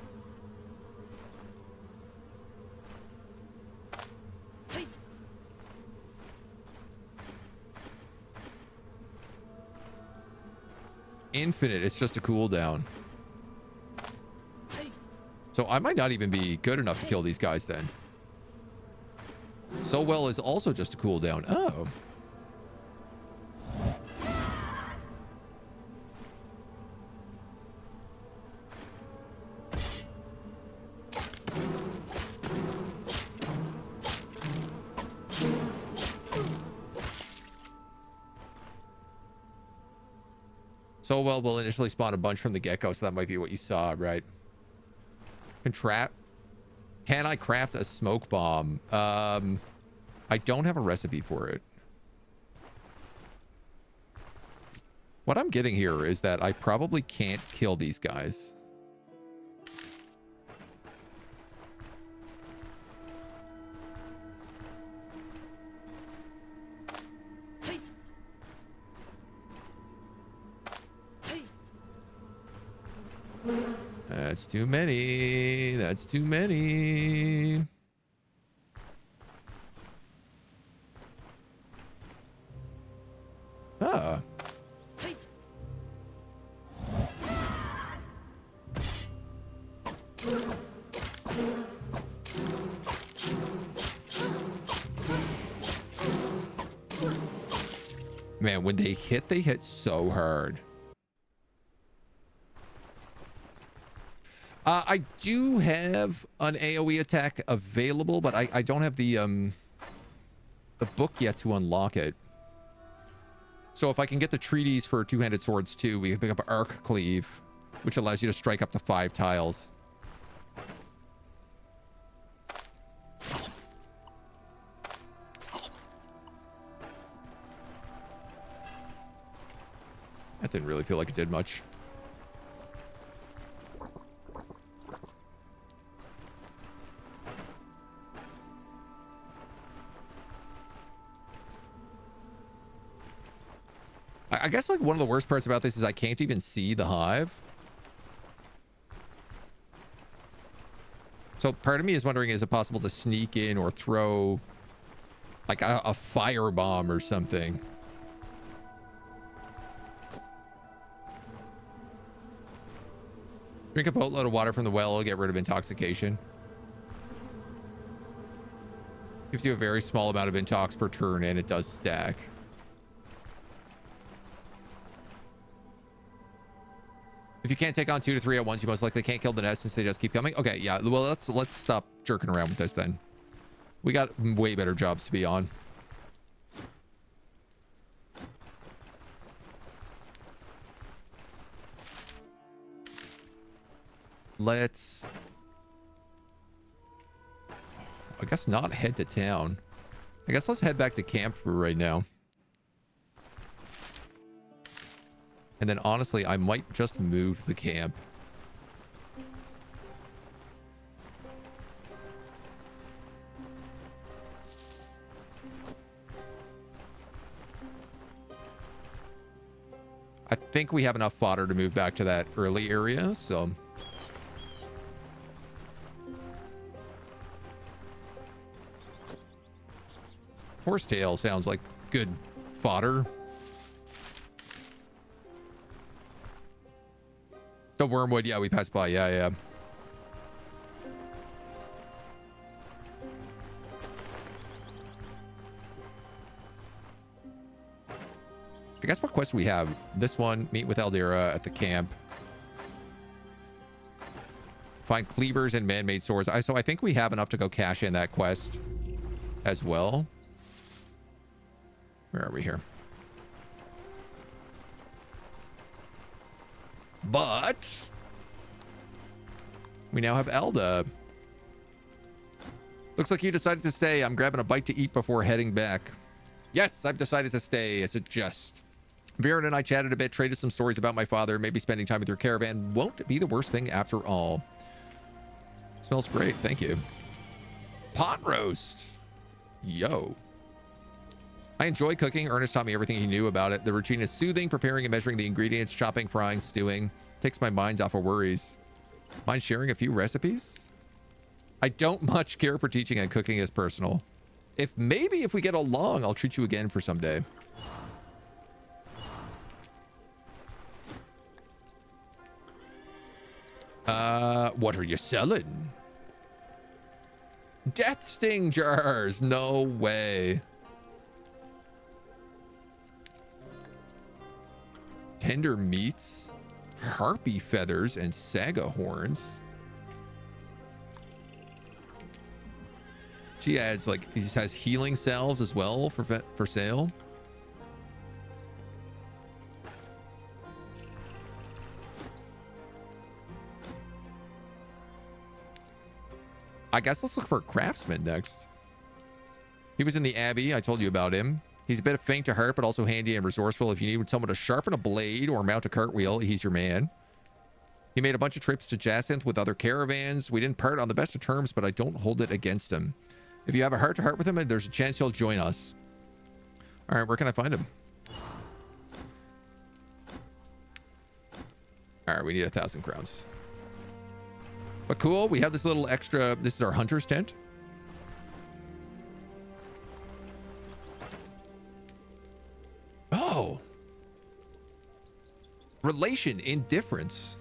Infinite, it's just a cooldown. So I might not even be good enough to kill these guys then. Soul well is also just a cooldown. Oh. So well will initially spawn a bunch from the get-go, so that might be what you saw, right? Can I craft a smoke bomb? I don't have a recipe for it. What I'm getting here is that I probably can't kill these guys. That's too many. That's too many. Ah. Man, when they hit so hard. I do have an AoE attack available, but I don't have the book yet to unlock it. So if I can get the treaties for two-handed swords too, we can pick up Arc Cleave, which allows you to strike up to 5 tiles. That didn't really feel like it did much. I guess like one of the worst parts about this is I can't even see the hive. So part of me is wondering, is it possible to sneak in or throw like a fire bomb or something? Drink a boatload of water from the well, get rid of intoxication. Gives you a very small amount of intox per turn, and it does stack. If you can't take on 2 to 3 at once, you most likely can't kill the nest since they just keep coming. Okay, yeah, well, let's stop jerking around with this then. We got way better jobs to be on. let's, I guess, not head to town. I guess let's head back to camp for right now. And then honestly, I might just move the camp. I think we have enough fodder to move back to that early area, so. Horsetail sounds like good fodder. The wormwood, yeah, we passed by. Yeah. I guess what quest do we have? This one, meet with Aldera at the camp. Find cleavers and man-made swords. So I think we have enough to go cash in that quest as well. Where are we here? But we now have Elda. Looks like you decided to stay. I'm grabbing a bite to eat before heading back. Yes, I've decided to stay. It's a jest. Viren and I chatted a bit, traded some stories about my father. Maybe spending time with your caravan won't be the worst thing after all. Smells great. Thank you. Pot roast. Yo. I enjoy cooking. Ernest taught me everything he knew about it. The routine is soothing, preparing and measuring the ingredients, chopping, frying, stewing. Takes my mind off of worries. Mind sharing a few recipes? I don't much care for teaching, and cooking is personal. If we get along, I'll treat you again for someday. What are you selling? Death sting jars. No way. Tender meats, harpy feathers, and saga horns. She adds, like, he just has healing salves as well for sale. I guess let's look for a craftsman next. He was in the Abbey. I told you about him. He's a bit of faint to heart, but also handy and resourceful. If you need someone to sharpen a blade or mount a cartwheel, he's your man. He made a bunch of trips to Jacinth with other caravans. We didn't part on the best of terms, but I don't hold it against him. If you have a heart-to-heart with him, there's a chance he'll join us. All right, where can I find him? All right, we need 1,000 crowns. But cool, we have this little extra. This is our hunter's tent. Oh. Relation indifference.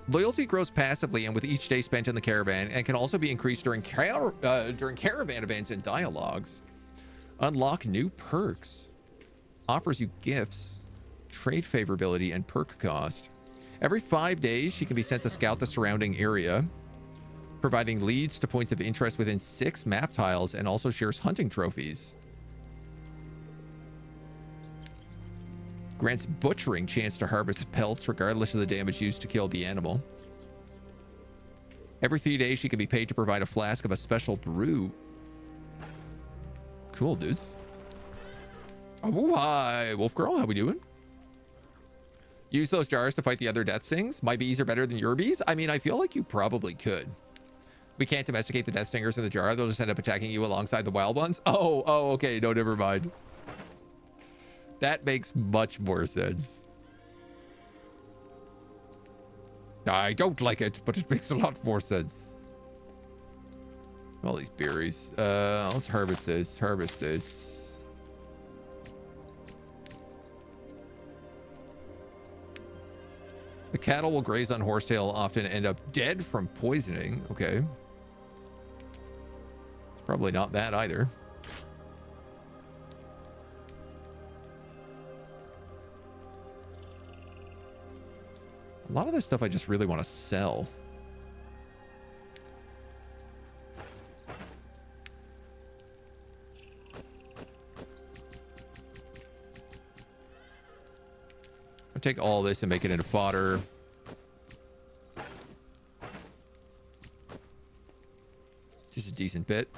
Loyalty grows passively and with each day spent in the caravan, and can also be increased during caravan events and dialogues. Unlock new perks. Offers you gifts, trade favorability, and perk cost. Every 5 days, she can be sent to scout the surrounding area, providing leads to points of interest within 6 map tiles, and also shares hunting trophies. Grants butchering chance to harvest pelts regardless of the damage used to kill the animal. Every 3 days, she can be paid to provide a flask of a special brew. Cool, dudes. Oh, hi, Wolf Girl. How we doing? Use those jars to fight the other death stings. My bees are better than your bees. I mean, I feel like you probably could. We can't domesticate the death stingers in the jar. They'll just end up attacking you alongside the wild ones. Oh, okay. No, never mind. That makes much more sense. I don't like it, but it makes a lot more sense. All these berries. Let's harvest this. Harvest this. The cattle will graze on horsetail, often end up dead from poisoning. Okay. It's probably not that either. A lot of this stuff I just really want to sell. I'll take all this and make it into fodder. decent bit.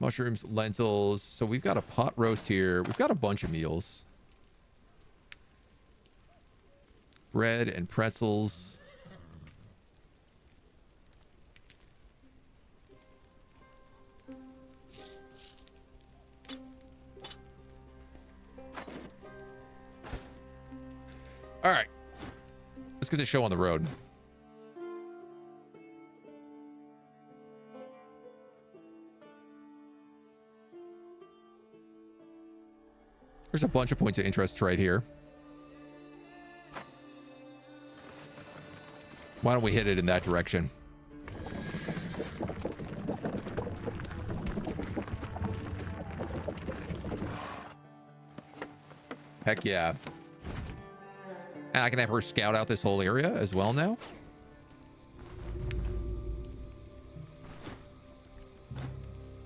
Mushrooms, lentils. So we've got a pot roast here. We've got a bunch of meals. Bread and pretzels. All right. Let's get this show on the road. There's a bunch of points of interest right here. Why don't we hit it in that direction? Heck yeah. And I can have her scout out this whole area as well now.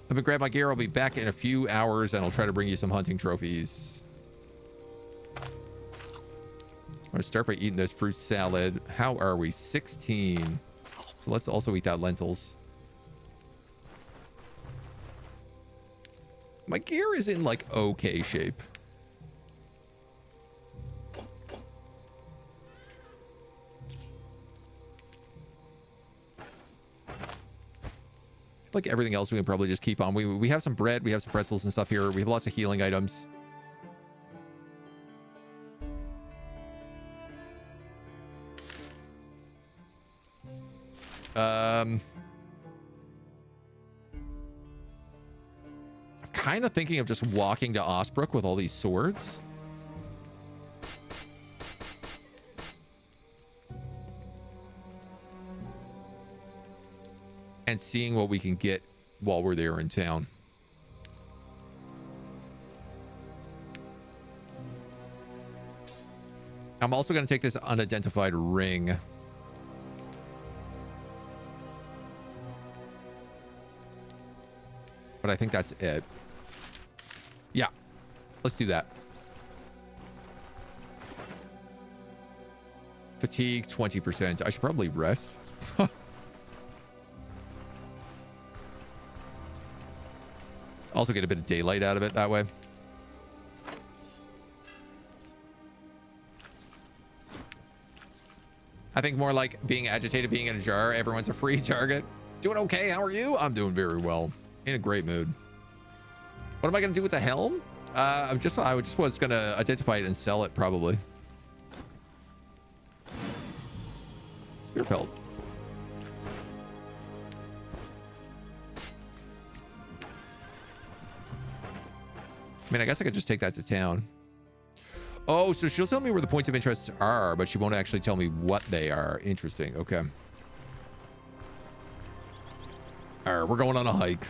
Let me grab my gear. I'll be back in a few hours and I'll try to bring you some hunting trophies. I'm gonna start by eating this fruit salad. How are we? 16. So let's also eat that lentils. My gear is in like okay shape. Like everything else, we can probably just keep on. We have some bread, we have some pretzels and stuff here. We have lots of healing items. I'm kind of thinking of just walking to Osbrook with all these swords. And seeing what we can get while we're there in town. I'm also going to take this unidentified ring. But I think that's it. Yeah. Let's do that. Fatigue, 20%. I should probably rest. Also get a bit of daylight out of it that way. I think more like being agitated, being in a jar. Everyone's a free target. Doing okay. How are you? I'm doing very well. In a great mood. What am I going to do with the helm? I just was going to identify it and sell it probably. Your pelt. I mean, I guess I could just take that to town. Oh, so she'll tell me where the points of interest are, but she won't actually tell me what they are. Interesting. Okay. All right, we're going on a hike.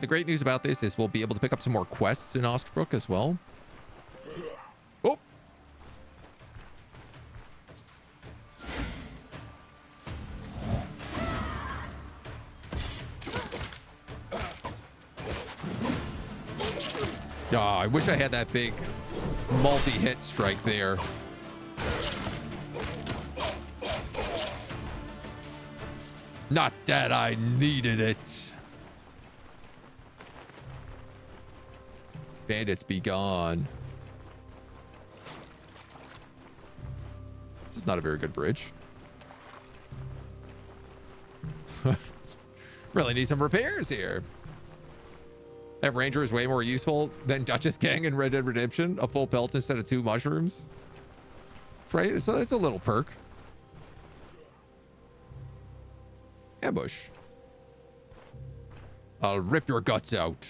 The great news about this is we'll be able to pick up some more quests in Osbrook as well. Oh. Oh, I wish I had that big multi-hit strike there. Not that I needed it. Bandits be gone. This is not a very good bridge. Really need some repairs here. That ranger is way more useful than Duchess Gang in Red Dead Redemption. A full pelt instead of 2 mushrooms. Right? It's a little perk. Ambush. I'll rip your guts out.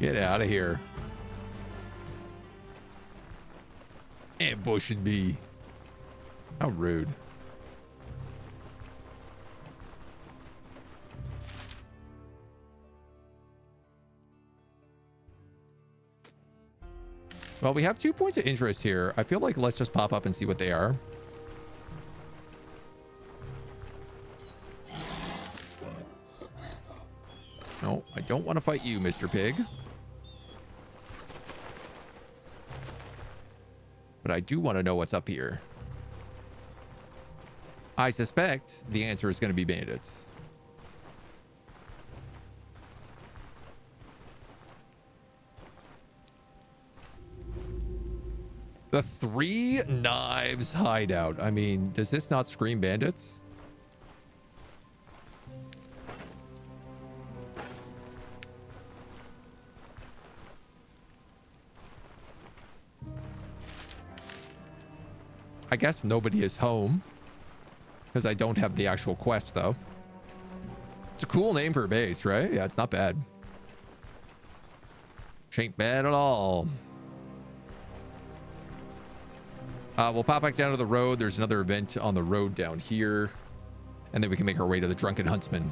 Get out of here. Ambushing me. How rude. Well, we have 2 points of interest here. I feel like let's just pop up and see what they are. No, I don't want to fight you, Mr. Pig. But I do want to know what's up here. I suspect the answer is going to be bandits. The 3 Knives hideout. I mean, does this not scream bandits? I guess nobody is home because I don't have the actual quest, though. It's a cool name for a base, right? Yeah, it's not bad. Ain't bad at all. We'll pop back down to the road. There's another event on the road down here. And then we can make our way to the Drunken Huntsman.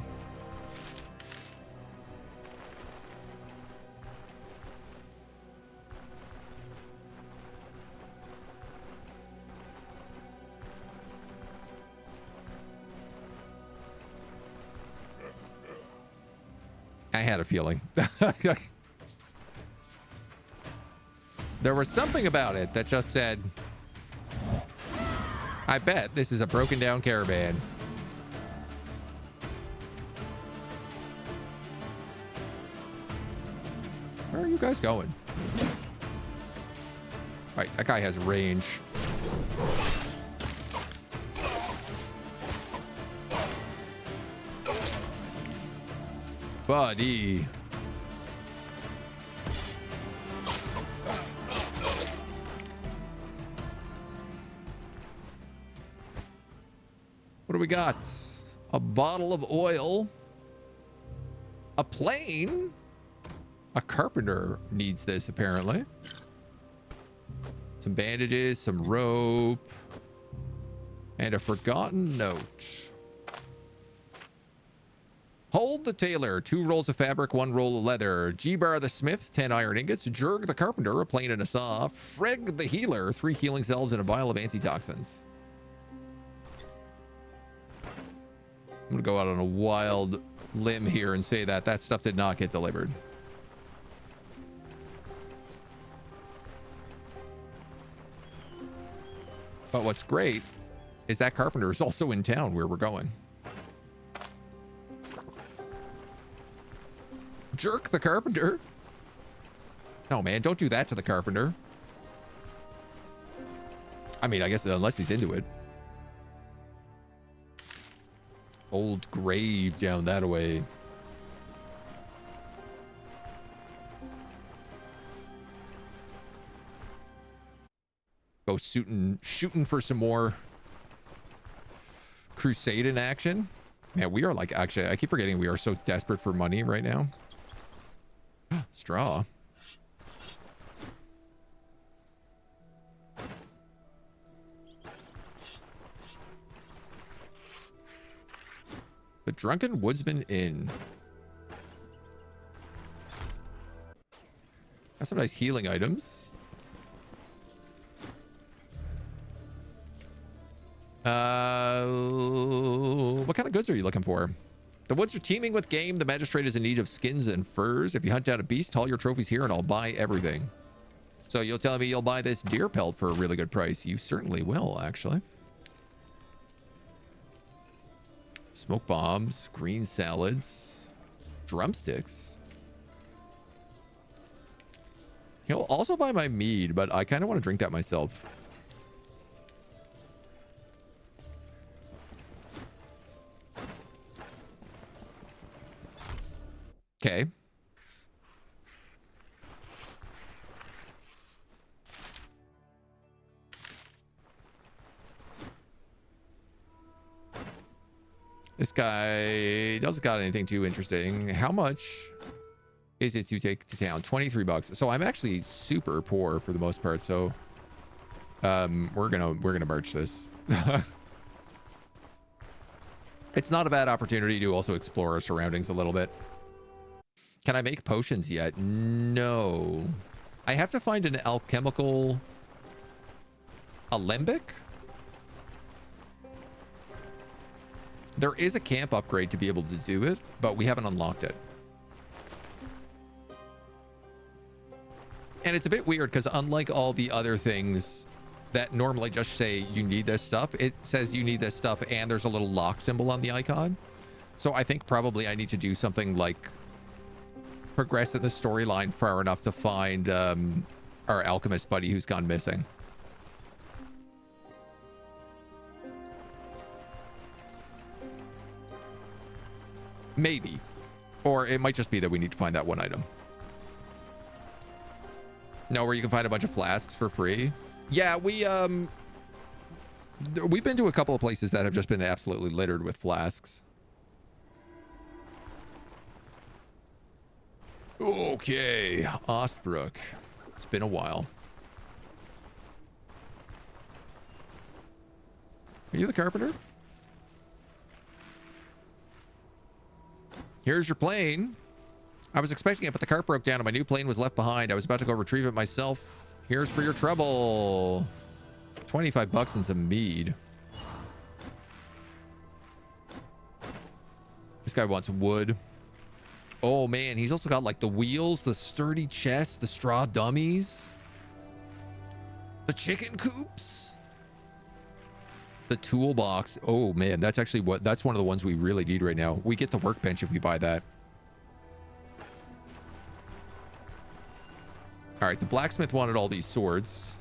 I had a feeling. There was something about it that just said, I bet this is a broken down caravan. Where are you guys going? All right, that guy has range. Buddy. What do we got? A bottle of oil. A plane. A carpenter needs this, apparently. Some bandages, some rope. And a forgotten note. Hold the tailor, 2 rolls of fabric, 1 roll of leather. G-Bar the smith, 10 iron ingots. Jurg the carpenter, a plane and a saw. Freg the healer, 3 healing salves and a vial of antitoxins. I'm gonna go out on a wild limb here and say that that stuff did not get delivered. But what's great is that carpenter is also in town where we're going. Jerk the carpenter. No, man, don't do that to the carpenter. I mean, I guess unless he's into it. Old grave down that way. Go shooting for some more crusade in action. Man, we are like, actually, I keep forgetting we are so desperate for money right now. Straw. The Drunken Woodsman Inn. Got some nice healing items. What kind of goods are you looking for? The woods are teeming with game. The magistrate is in need of skins and furs. If you hunt down a beast, haul your trophies here and I'll buy everything. So you'll tell me you'll buy this deer pelt for a really good price. You certainly will, actually. Smoke bombs, green salads, drumsticks. He'll also buy my mead, but I kind of want to drink that myself. Okay. This guy doesn't got anything too interesting. How much is it to take to town? 23 bucks. So I'm actually super poor for the most part. So we're gonna merge this. It's not a bad opportunity to also explore our surroundings a little bit. Can I make potions yet? No. I have to find an alchemical alembic. There is a camp upgrade to be able to do it, but we haven't unlocked it. And it's a bit weird because unlike all the other things that normally just say you need this stuff, it says you need this stuff and there's a little lock symbol on the icon. So I think probably I need to do something like progress in the storyline far enough to find our alchemist buddy who's gone missing. Maybe. Or it might just be that we need to find that one item. No, where you can find a bunch of flasks for free. Yeah, we've been to a couple of places that have just been absolutely littered with flasks. Okay, Ostbrook. It's been a while. Are you the carpenter? Here's your plane. I was expecting it, but the cart broke down and my new plane was left behind. I was about to go retrieve it myself. Here's for your trouble. 25 bucks and some mead. This guy wants wood. Oh man, he's also got like the wheels, the sturdy chest, the straw dummies, the chicken coops, the toolbox. Oh man, that's actually that's one of the ones we really need right now. We get the workbench if we buy that. All right, the blacksmith wanted all these swords.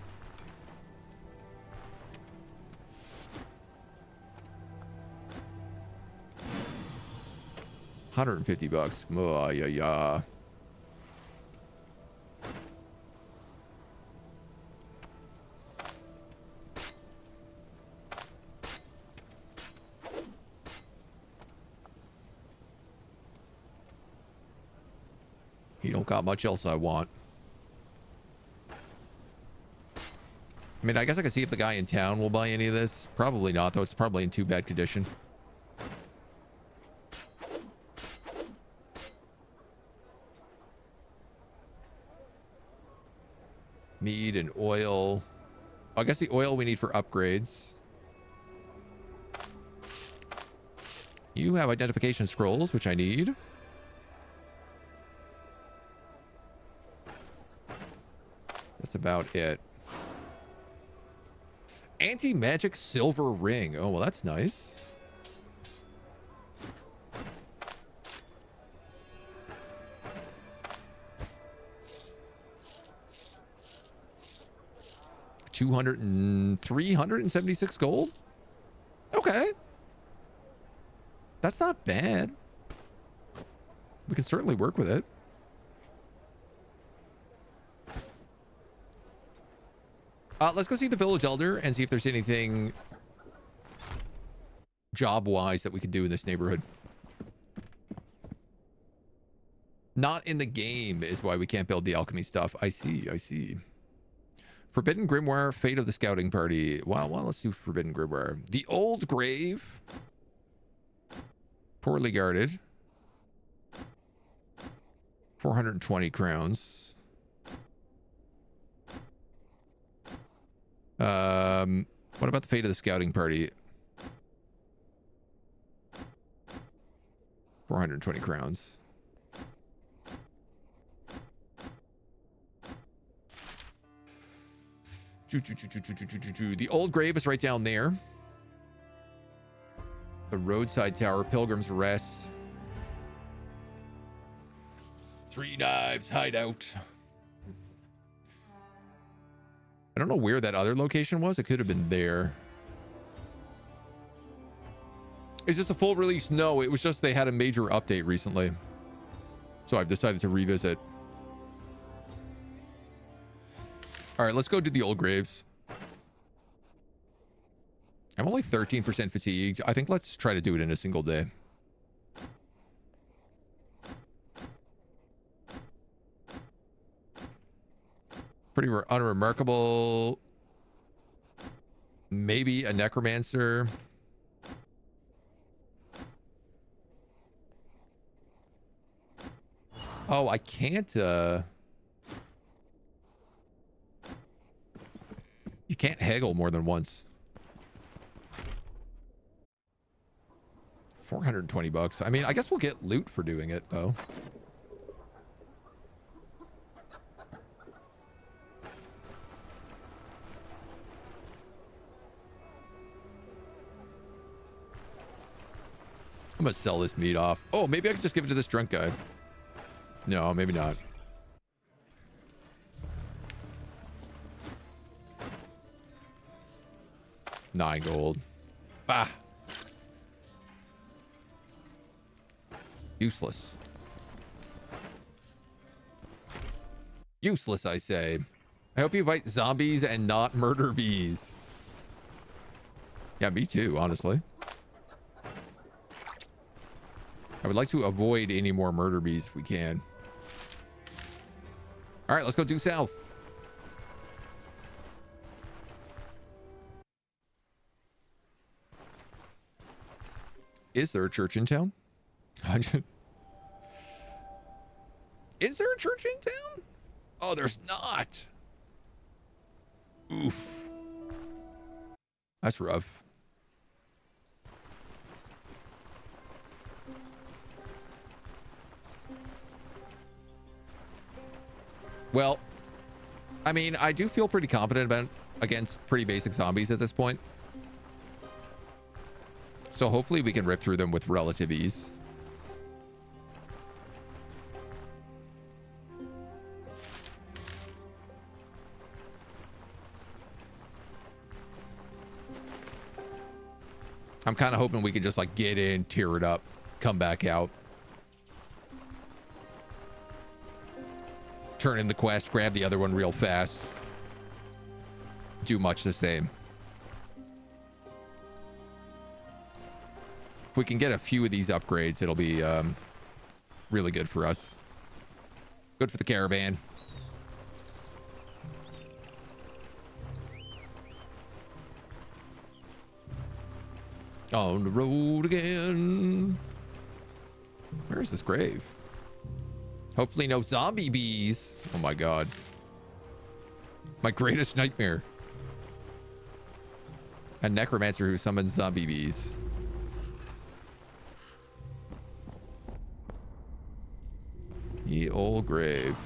$150. Oh, yeah, yeah. He don't got much else I want. I mean, I guess I could see if the guy in town will buy any of this. Probably not, though. It's probably in too bad condition. Mead and oil. I guess the oil we need for upgrades. You have identification scrolls, which I need. That's about it. Anti-magic silver ring. Oh, well, that's nice. $376 gold. Okay. That's not bad. We can certainly work with it. Let's go see the village elder and see if there's anything job-wise that we could do in this neighborhood. Not in the game is why we can't build the alchemy stuff. I see, I see. Forbidden Grimoire, Fate of the Scouting Party. Well, let's do Forbidden Grimoire. The Old Grave. Poorly guarded. 420 crowns. What about the Fate of the Scouting Party? 420 crowns. The Old Grave is right down there. The Roadside Tower, Pilgrim's Rest. Three Knives Hideout. I don't know where that other location was. It could have been there. Is this a full release? No, it was just they had a major update recently. So I've decided to revisit. All right, let's go do the Old Graves. I'm only 13% fatigued. I think let's try to do it in a single day. Pretty unremarkable. Maybe a necromancer. Oh, I can't, you can't haggle more than once. 420 bucks. I mean, I guess we'll get loot for doing it, though. I'm gonna sell this meat off. Oh, maybe I could just give it to this drunk guy. No, maybe not. $9 gold. Bah. Useless. Useless, I say. I hope you fight zombies and not murder bees. Yeah, me too, honestly. I would like to avoid any more murder bees if we can. All right, let's go due south. Is there a church in town? Is there a church in town? Oh, there's not. Oof. That's rough. Well, I mean, I do feel pretty confident against pretty basic zombies at this point. So hopefully we can rip through them with relative ease. I'm kind of hoping we can just like get in, tear it up, come back out. Turn in the quest, grab the other one real fast. Do much the same. If we can get a few of these upgrades, it'll be really good for us. Good for the caravan. On the road again. Where's this grave? Hopefully no zombie bees. Oh my god. My greatest nightmare. A necromancer who summons zombie bees. Ye old grave.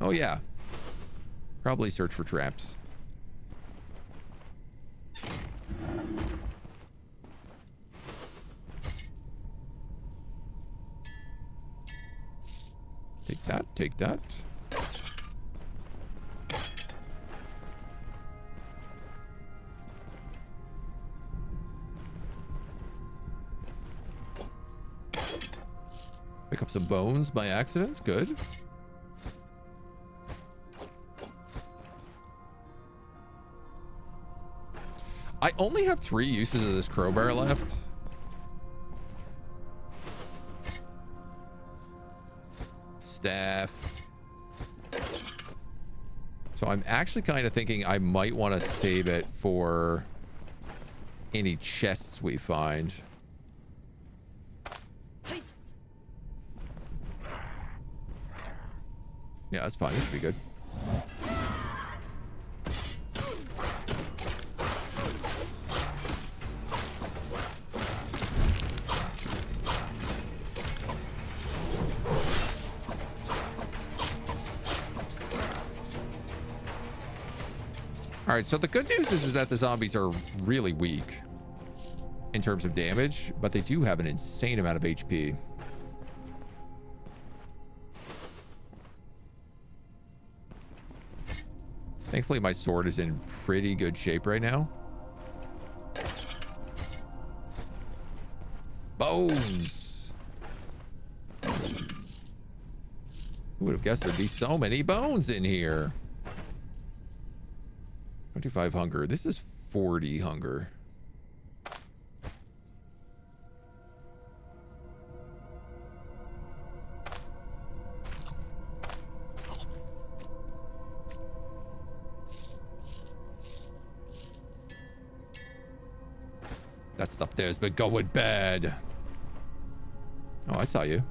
Oh yeah. Probably search for traps. Take that, take that. Pick up some bones by accident, good. I only have 3 uses of this crowbar left. Staff. So I'm actually kind of thinking I might want to save it for any chests we find. Yeah, that's fine. This should be good. All right, so the good news is that the zombies are really weak in terms of damage, but they do have an insane amount of HP. Thankfully, my sword is in pretty good shape right now. Bones. Who would have guessed there'd be so many bones in here? 25 hunger. This is 40 hunger. That stuff there's been going bad. Oh, I saw you.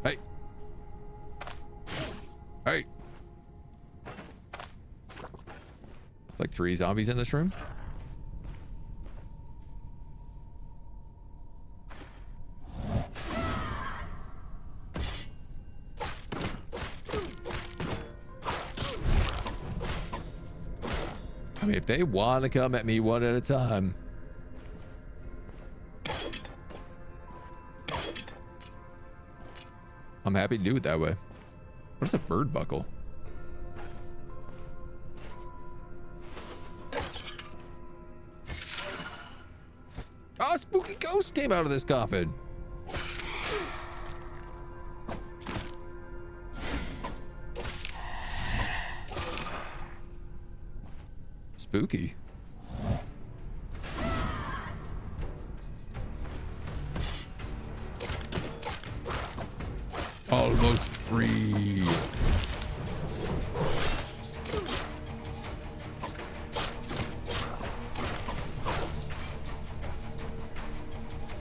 Hey. Hey. It's like 3 zombies in this room. I mean, if they want to come at me one at a time. I'm happy to do it that way. What is a bird buckle? Oh, a spooky ghost came out of this coffin. Spooky. Almost free.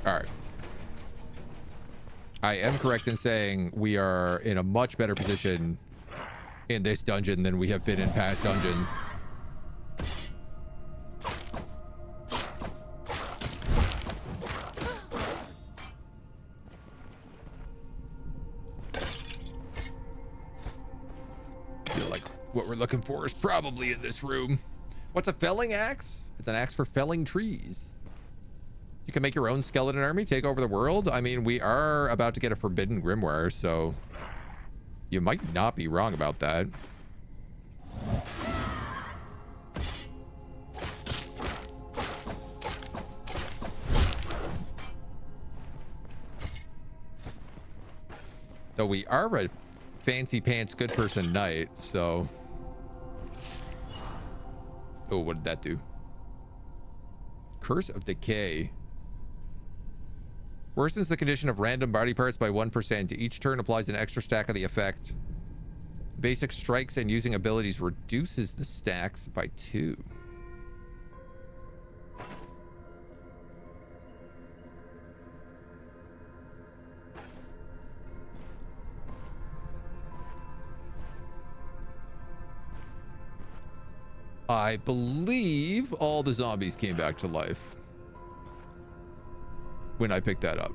All right. I am correct in saying we are in a much better position in this dungeon than we have been in past dungeons. What we're looking for is probably in this room. What's a felling axe? It's an axe for felling trees. You can make your own skeleton army, take over the world. I mean, we are about to get a forbidden grimoire, so you might not be wrong about that. Though we are a fancy pants good person knight, so... Oh, what did that do? Curse of Decay. Worsens the condition of random body parts by 1%. Each turn applies an extra stack of the effect. Basic strikes and using abilities reduces the stacks by 2. I believe all the zombies came back to life when I picked that up.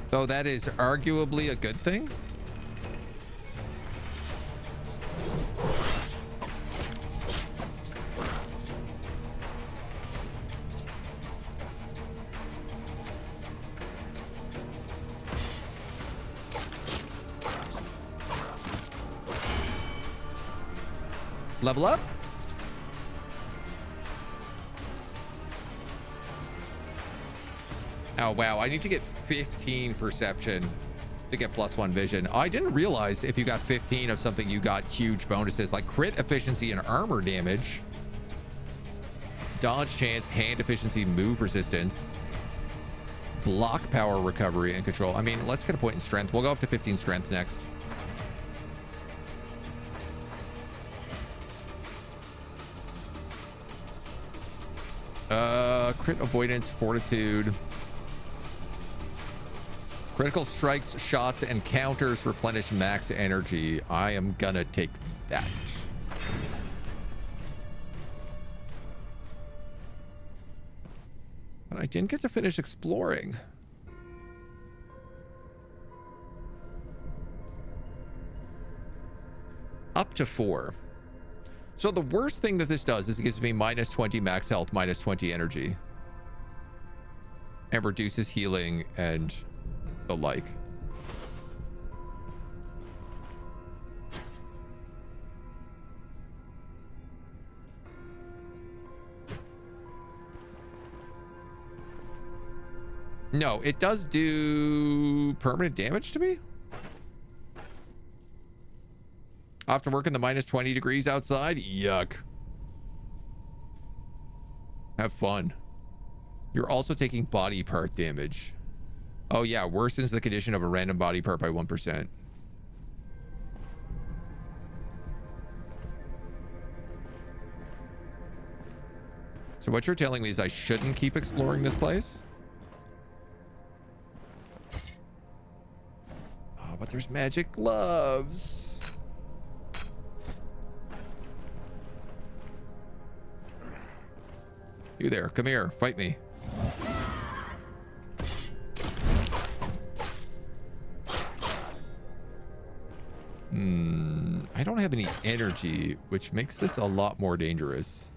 So that is arguably a good thing. Level up. Oh, wow. I need to get 15 perception to get +1 vision. I didn't realize if you got 15 of something, you got huge bonuses like crit efficiency and armor damage, dodge chance, hand efficiency, move resistance, block power recovery and control. I mean, let's get a point in strength. We'll go up to 15 strength next. Crit avoidance, fortitude, critical strikes, shots, and counters replenish max energy. I am gonna take that. But I didn't get to finish exploring. Up to 4. So the worst thing that this does is it gives me -20 max health, -20 energy. And reduces healing and the like. No, it does do permanent damage to me. I have to work in the -20 degrees outside. Yuck. Have fun. You're also taking body part damage. Oh yeah, worsens the condition of a random body part by 1%. So what you're telling me is I shouldn't keep exploring this place? Oh, but there's magic gloves. You there, come here, fight me. I don't have any energy, which makes this a lot more dangerous.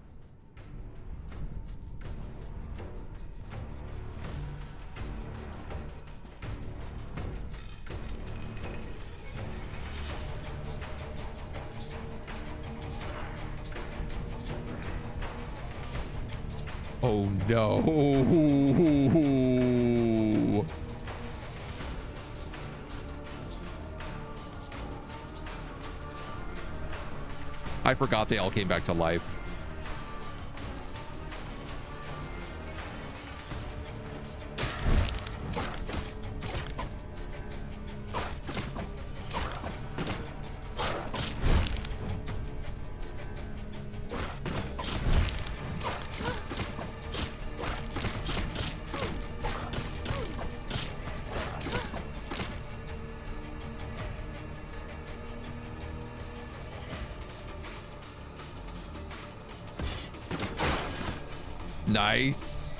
Oh no. I forgot they all came back to life. Nice.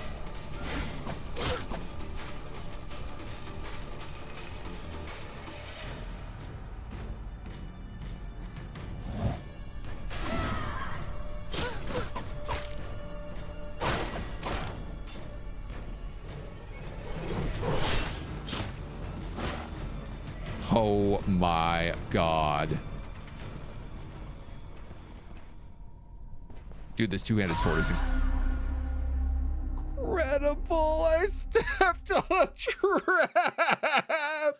Oh my God. Dude, this two-handed sword is incredible. I stepped on a trap.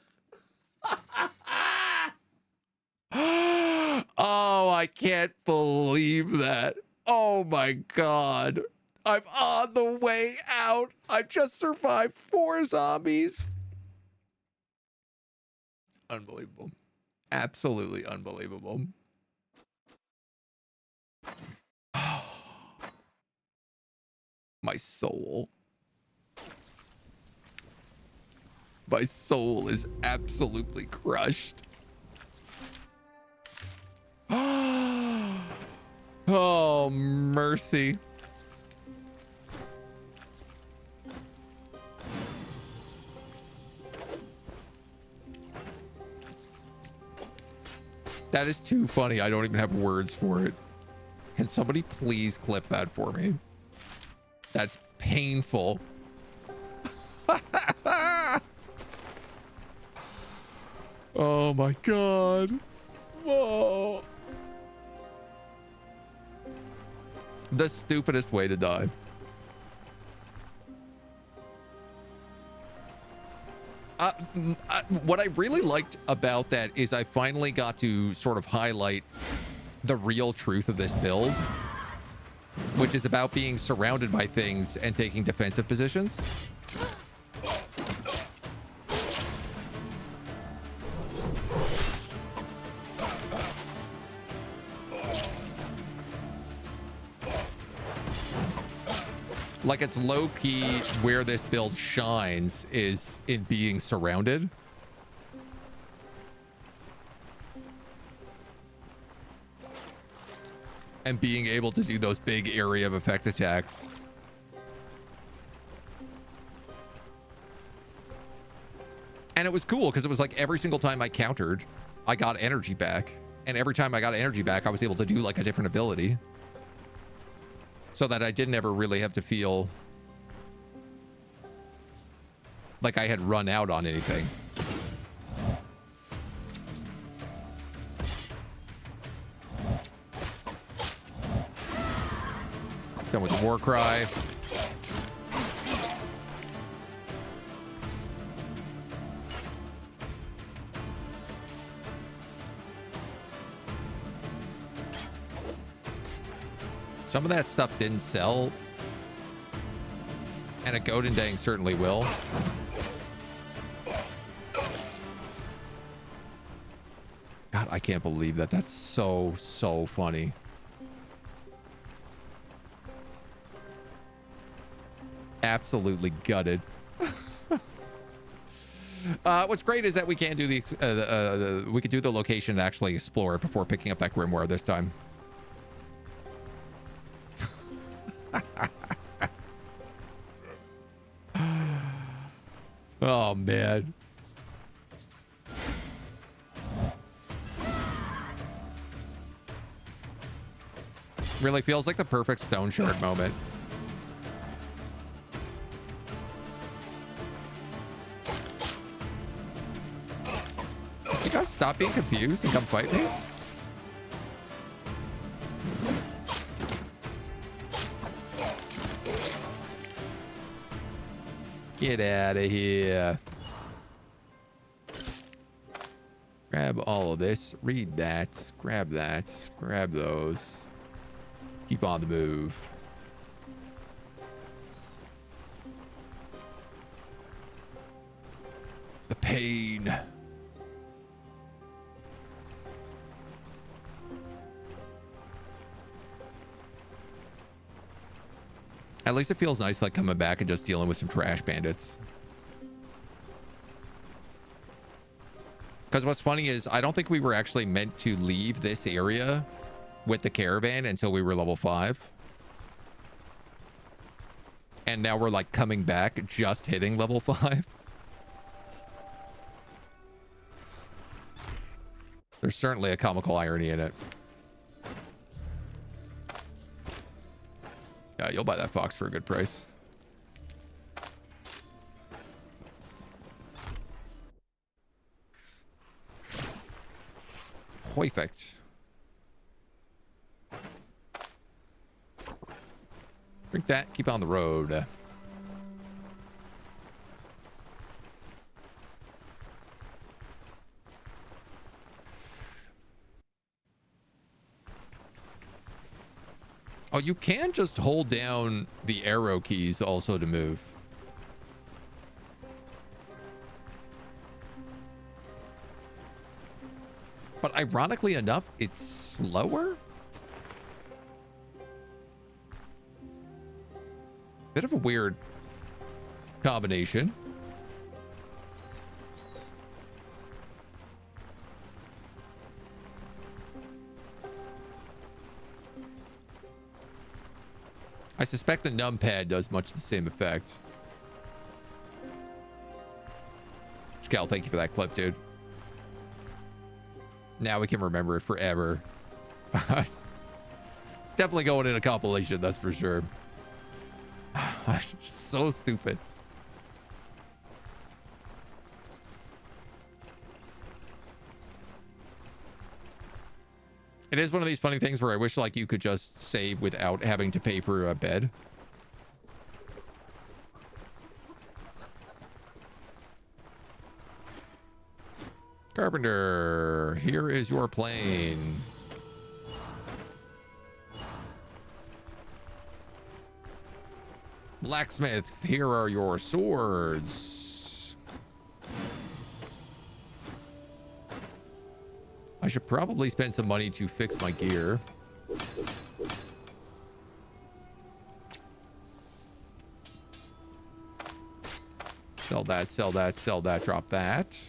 Oh, I can't believe that. Oh my God. I'm on the way out. I've just survived 4 zombies. Unbelievable. Absolutely unbelievable. My soul. My soul is absolutely crushed. Oh, mercy. That is too funny. I don't even have words for it. Can somebody please clip that for me? That's painful. Oh my God. Whoa. The stupidest way to die. What I really liked about that is I finally got to sort of highlight the real truth of this build, which is about being surrounded by things and taking defensive positions. Like, it's low-key where this build shines is in being surrounded. And being able to do those big area of effect attacks. And it was cool because it was like every single time I countered, I got energy back. And every time I got energy back, I was able to do like a different ability. So that I didn't ever really have to feel like I had run out on anything. Done with the war cry. Some of that stuff didn't sell. And a goat and dang certainly will. God, I can't believe that. That's so funny. Absolutely gutted. What's great is that we can do we could do the location and actually explore it before picking up that grimoire this time. Oh man. Really feels like the perfect Stoneshard moment. You guys stop being confused and come fight me? Get out of here. Grab all of this. Read that. Grab that. Grab those. Keep on the move. The pain. At least it feels nice like coming back and just dealing with some trash bandits. Because what's funny is I don't think we were actually meant to leave this area with the caravan until we were level 5. And now we're like coming back just hitting level 5. There's certainly a comical irony in it. Yeah, you'll buy that fox for a good price. Perfect. Drink that. Keep on the road. Oh, you can just hold down the arrow keys also to move. But ironically enough, it's slower. Bit of a weird combination. I suspect the numpad does much the same effect. Cal, thank you for that clip, dude. Now we can remember it forever. It's definitely going in a compilation, that's for sure. So stupid. It is one of these funny things where I wish like you could just save without having to pay for a bed. Carpenter, here is your plane. Blacksmith, here are your swords. I should probably spend some money to fix my gear. Sell that, sell that, sell that, drop that.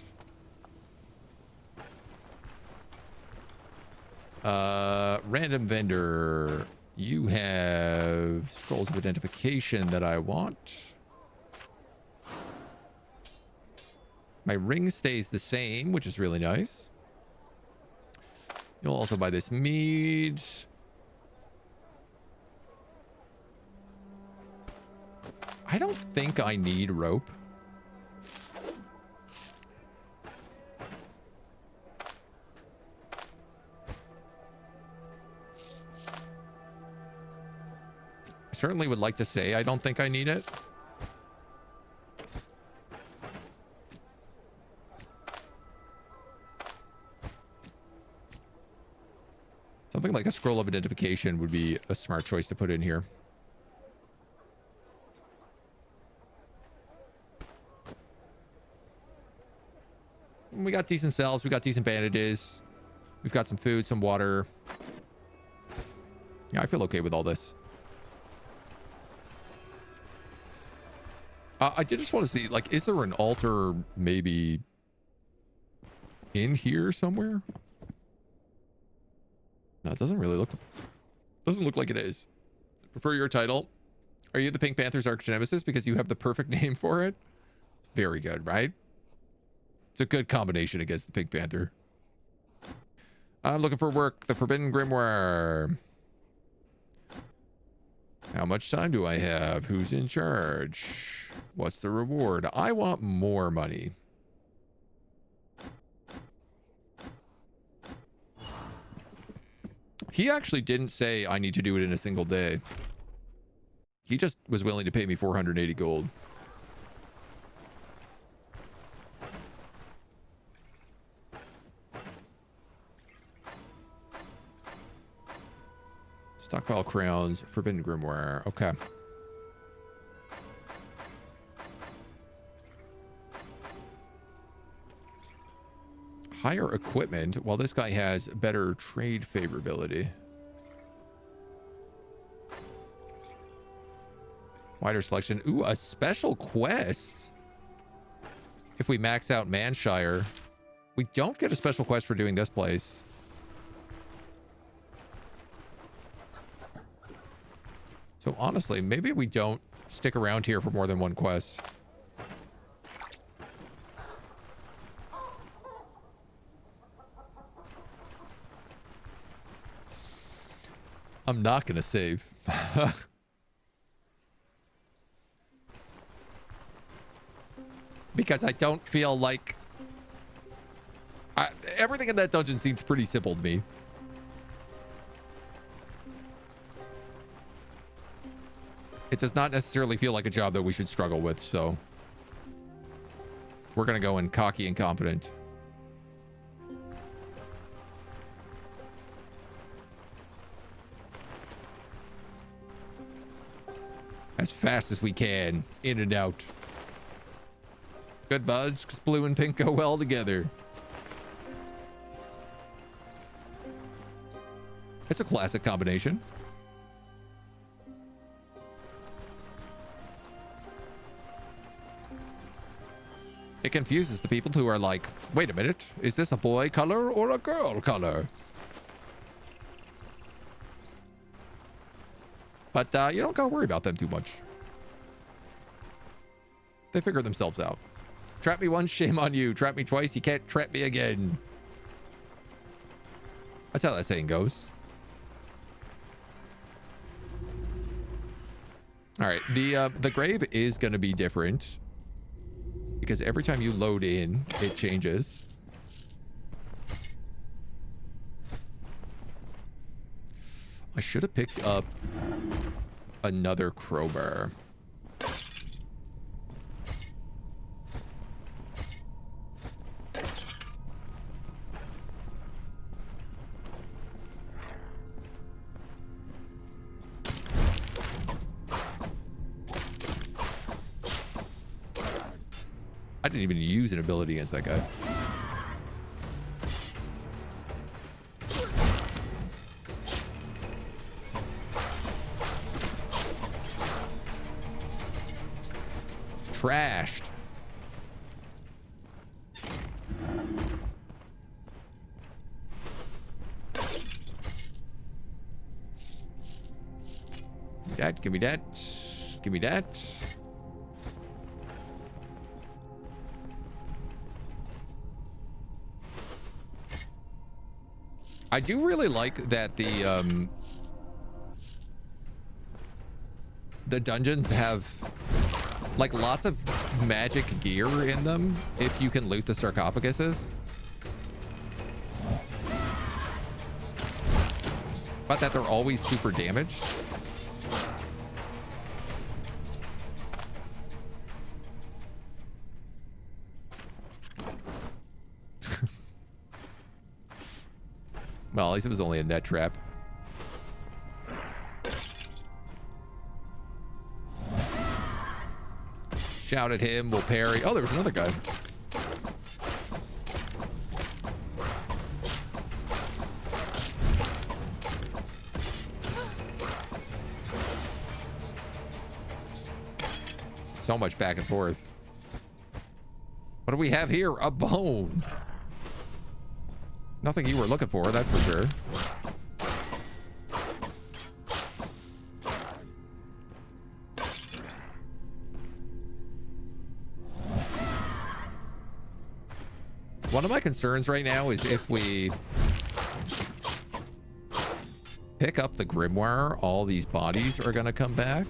Random vendor. You have scrolls of identification that I want. My ring stays the same, which is really nice. You'll also buy this mead. I don't think I need rope. I certainly would like to say I don't think I need it. Something like a scroll of identification would be a smart choice to put in here. We got decent cells. We got decent bandages. We've got some food, some water. Yeah, I feel okay with all this. I did just want to see, like, is there an altar maybe in here somewhere? No, it doesn't really look... Doesn't look like it is. Prefer your title. Are you the Pink Panther's arch nemesis because you have the perfect name for it? Very good, right? It's a good combination against the Pink Panther. I'm looking for work. The Forbidden Grimoire. How much time do I have? Who's in charge? What's the reward? I want more money. He actually didn't say I need to do it in a single day. He just was willing to pay me 480 gold. Stockpile crowns, Forbidden Grimoire. Okay. Hire equipment. Well, this guy has better trade favorability. Wider selection. Ooh, a special quest. If we max out Manshire. We don't get a special quest for doing this place. So honestly, maybe we don't stick around here for more than one quest. I'm not going to save. Because I don't feel like... everything in that dungeon seems pretty simple to me. It does not necessarily feel like a job that we should struggle with, so... We're going to go in cocky and confident. As fast as we can, in and out. Good buds, because blue and pink go well together. It's a classic combination. It confuses the people who are like, wait a minute, is this a boy color or a girl color? But you don't gotta worry about them too much. They figure themselves out. Trap me once, shame on you. Trap me twice, you can't trap me again. That's how that saying goes. All right, the grave is gonna be different because every time you load in, it changes. I should have picked up another crowbar. I didn't even use an ability against that guy. Trashed. That, give me that. Give me that. I do really like that the dungeons have like lots of magic gear in them if you can loot the sarcophaguses. But that they're always super damaged. Well, at least it was only a net trap. Shout at him, we'll parry. Oh, there was another guy. So much back and forth. What do we have here? A bone. Nothing you were looking for, that's for sure. One of my concerns right now is if we pick up the grimoire, all these bodies are going to come back.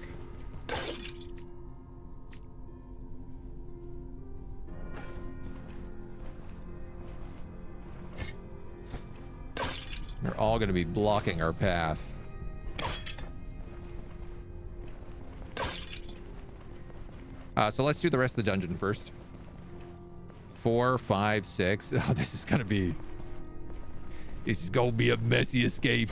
They're all going to be blocking our path. So let's do the rest of the dungeon first. 4, 5, 6. Oh, this is gonna be a messy escape.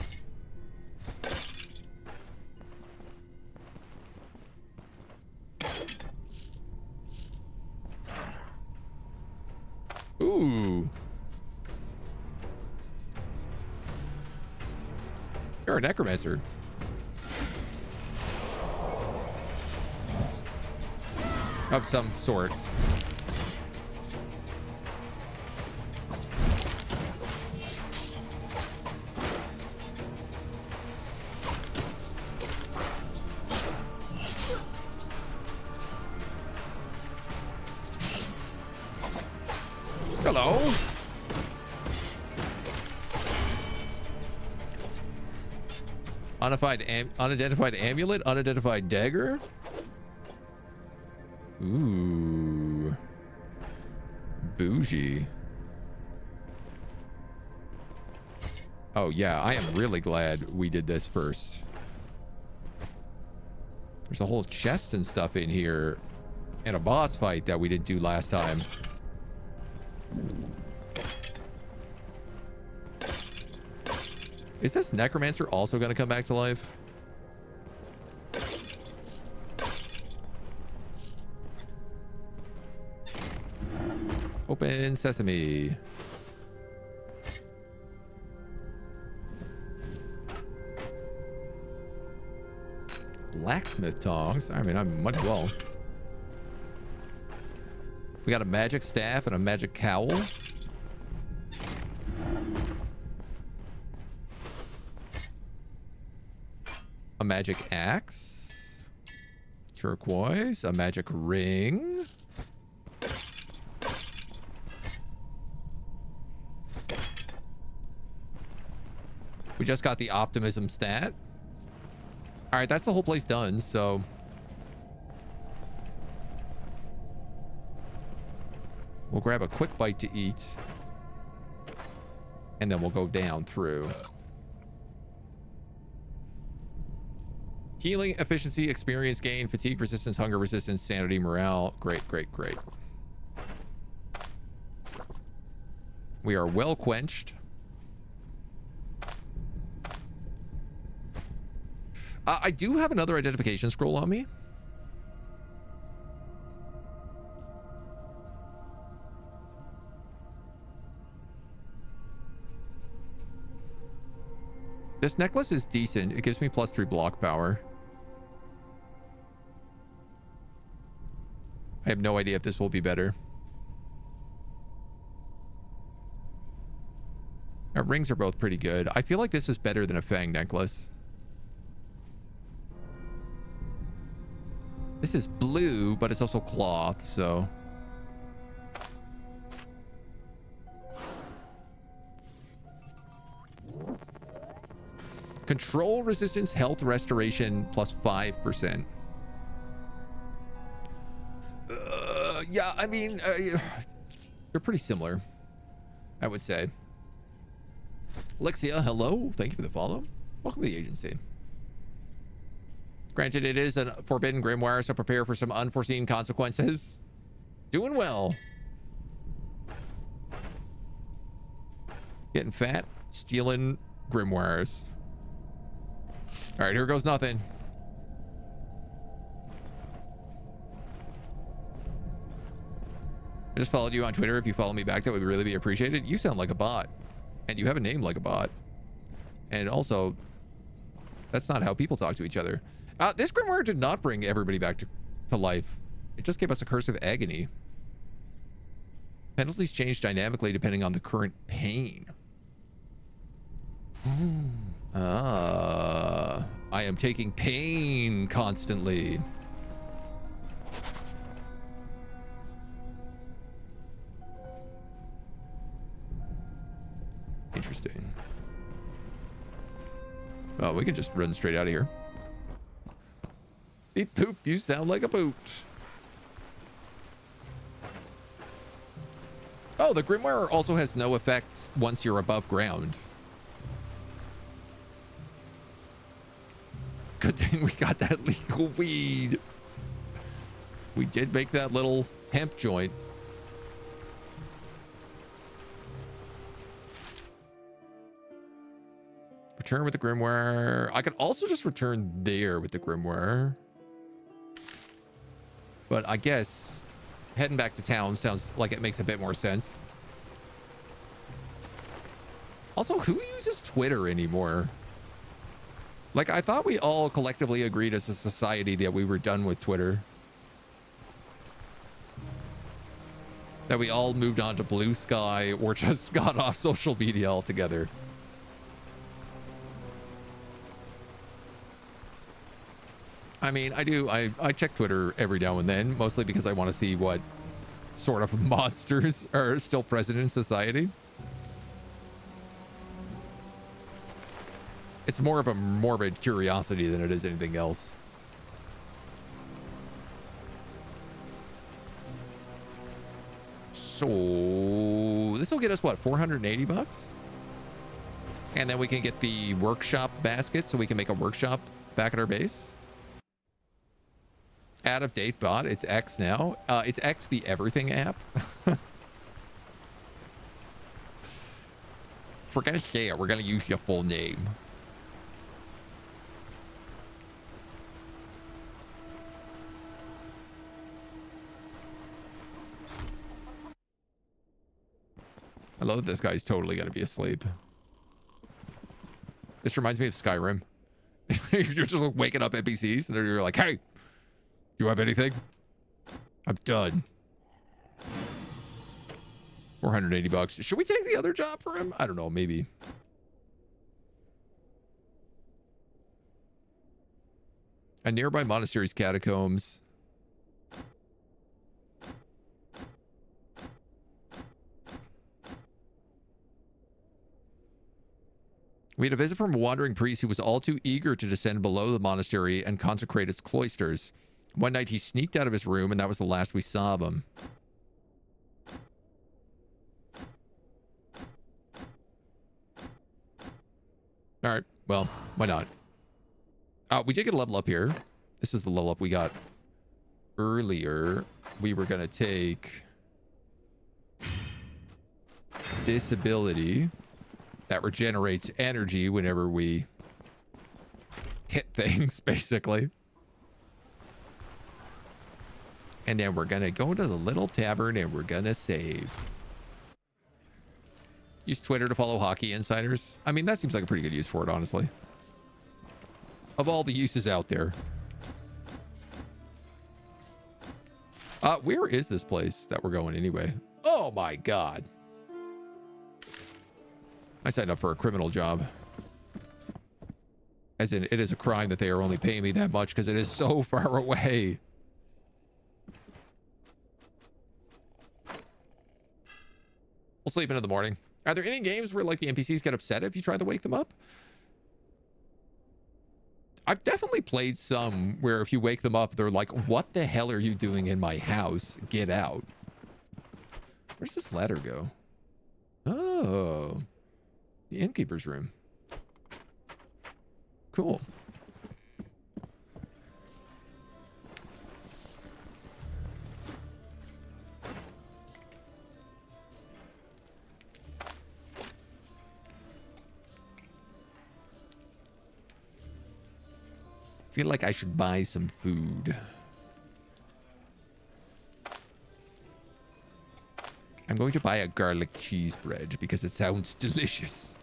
Ooh. You're a necromancer. Of some sort. Hello. Unidentified amulet, unidentified dagger. Ooh. Bougie. Oh yeah, I am really glad we did this first. There's a whole chest and stuff in here and a boss fight that we didn't do last time. Is this necromancer also going to come back to life? Open sesame. Blacksmith tongs. I mean, I might as well. We got a magic staff and a magic cowl. A magic axe. Turquoise. A magic ring. We just got the optimism stat. All right, that's the whole place done, so... we'll grab a quick bite to eat. And then we'll go down through. Healing, efficiency, experience gain, fatigue resistance, hunger resistance, sanity, morale. Great, great, great. We are well quenched. I do have another identification scroll on me. This necklace is decent. It gives me +3 block power. I have no idea if this will be better. Our rings are both pretty good. I feel like this is better than a Fang necklace. This is blue, but it's also cloth, so... Control resistance, health restoration, +5%. Yeah, I mean, they're pretty similar, I would say. Lexia, hello. Thank you for the follow. Welcome to the agency. Granted, it is a forbidden grimoire, so prepare for some unforeseen consequences. Doing well. Getting fat, stealing grimoires. All right, here goes nothing. I just followed you on Twitter. If you follow me back, that would really be appreciated. You sound like a bot, and you have a name like a bot. And also, that's not how people talk to each other. This grimoire did not bring everybody back to life. It just gave us a curse of agony. Penalties change dynamically depending on the current pain. I am taking pain constantly. Interesting. Oh, we can just run straight out of here. Beep poop, you sound like a boot. Oh, the Grimoire also has no effects once you're above ground. Good thing we got that legal weed. We did make that little hemp joint. Return with the Grimoire. I could also just return there with the Grimoire. But I guess heading back to town sounds like it makes a bit more sense. Also, who uses Twitter anymore? Like, I thought we all collectively agreed as a society that we were done with Twitter. That we all moved on to Blue Sky or just got off social media altogether. I mean, I check Twitter every now and then, mostly because I want to see what sort of monsters are still present in society. It's more of a morbid curiosity than it is anything else. So this will get us what, 480 bucks? And then we can get the workshop basket so we can make a workshop back at our base. Out of date bot. It's X now. It's X the everything app. If we're gonna say it, we're gonna use your full name. I love that this guy's totally gonna be asleep. This reminds me of Skyrim. You're just waking up NPCs and you're like, hey, you have anything? I'm done. 480 bucks. Should we take the other job for him? I don't know, maybe. A nearby monastery's catacombs. We had a visit from a wandering priest who was all too eager to descend below the monastery and consecrate its cloisters. One night he sneaked out of his room, and that was the last we saw of him. All right, well, why not? We did get a level up here. This was the level up we got earlier. We were going to take this ability that regenerates energy whenever we hit things, basically. And then we're going to go to the little tavern and we're going to save. Use Twitter to follow hockey insiders. I mean, that seems like a pretty good use for it, honestly. Of all the uses out there. Where is this place that we're going anyway? Oh my God. I signed up for a criminal job. As in, it is a crime that they are only paying me that much because it is so far away. We'll sleep into the morning. Are there any games where like the NPCs get upset if you try to wake them up? I've definitely played some where if you wake them up, they're like, what the hell are you doing in my house? Get out. Where's this ladder go? Oh, the innkeeper's room. Cool. Feel like I should buy some food. I'm going to buy a garlic cheese bread because it sounds delicious.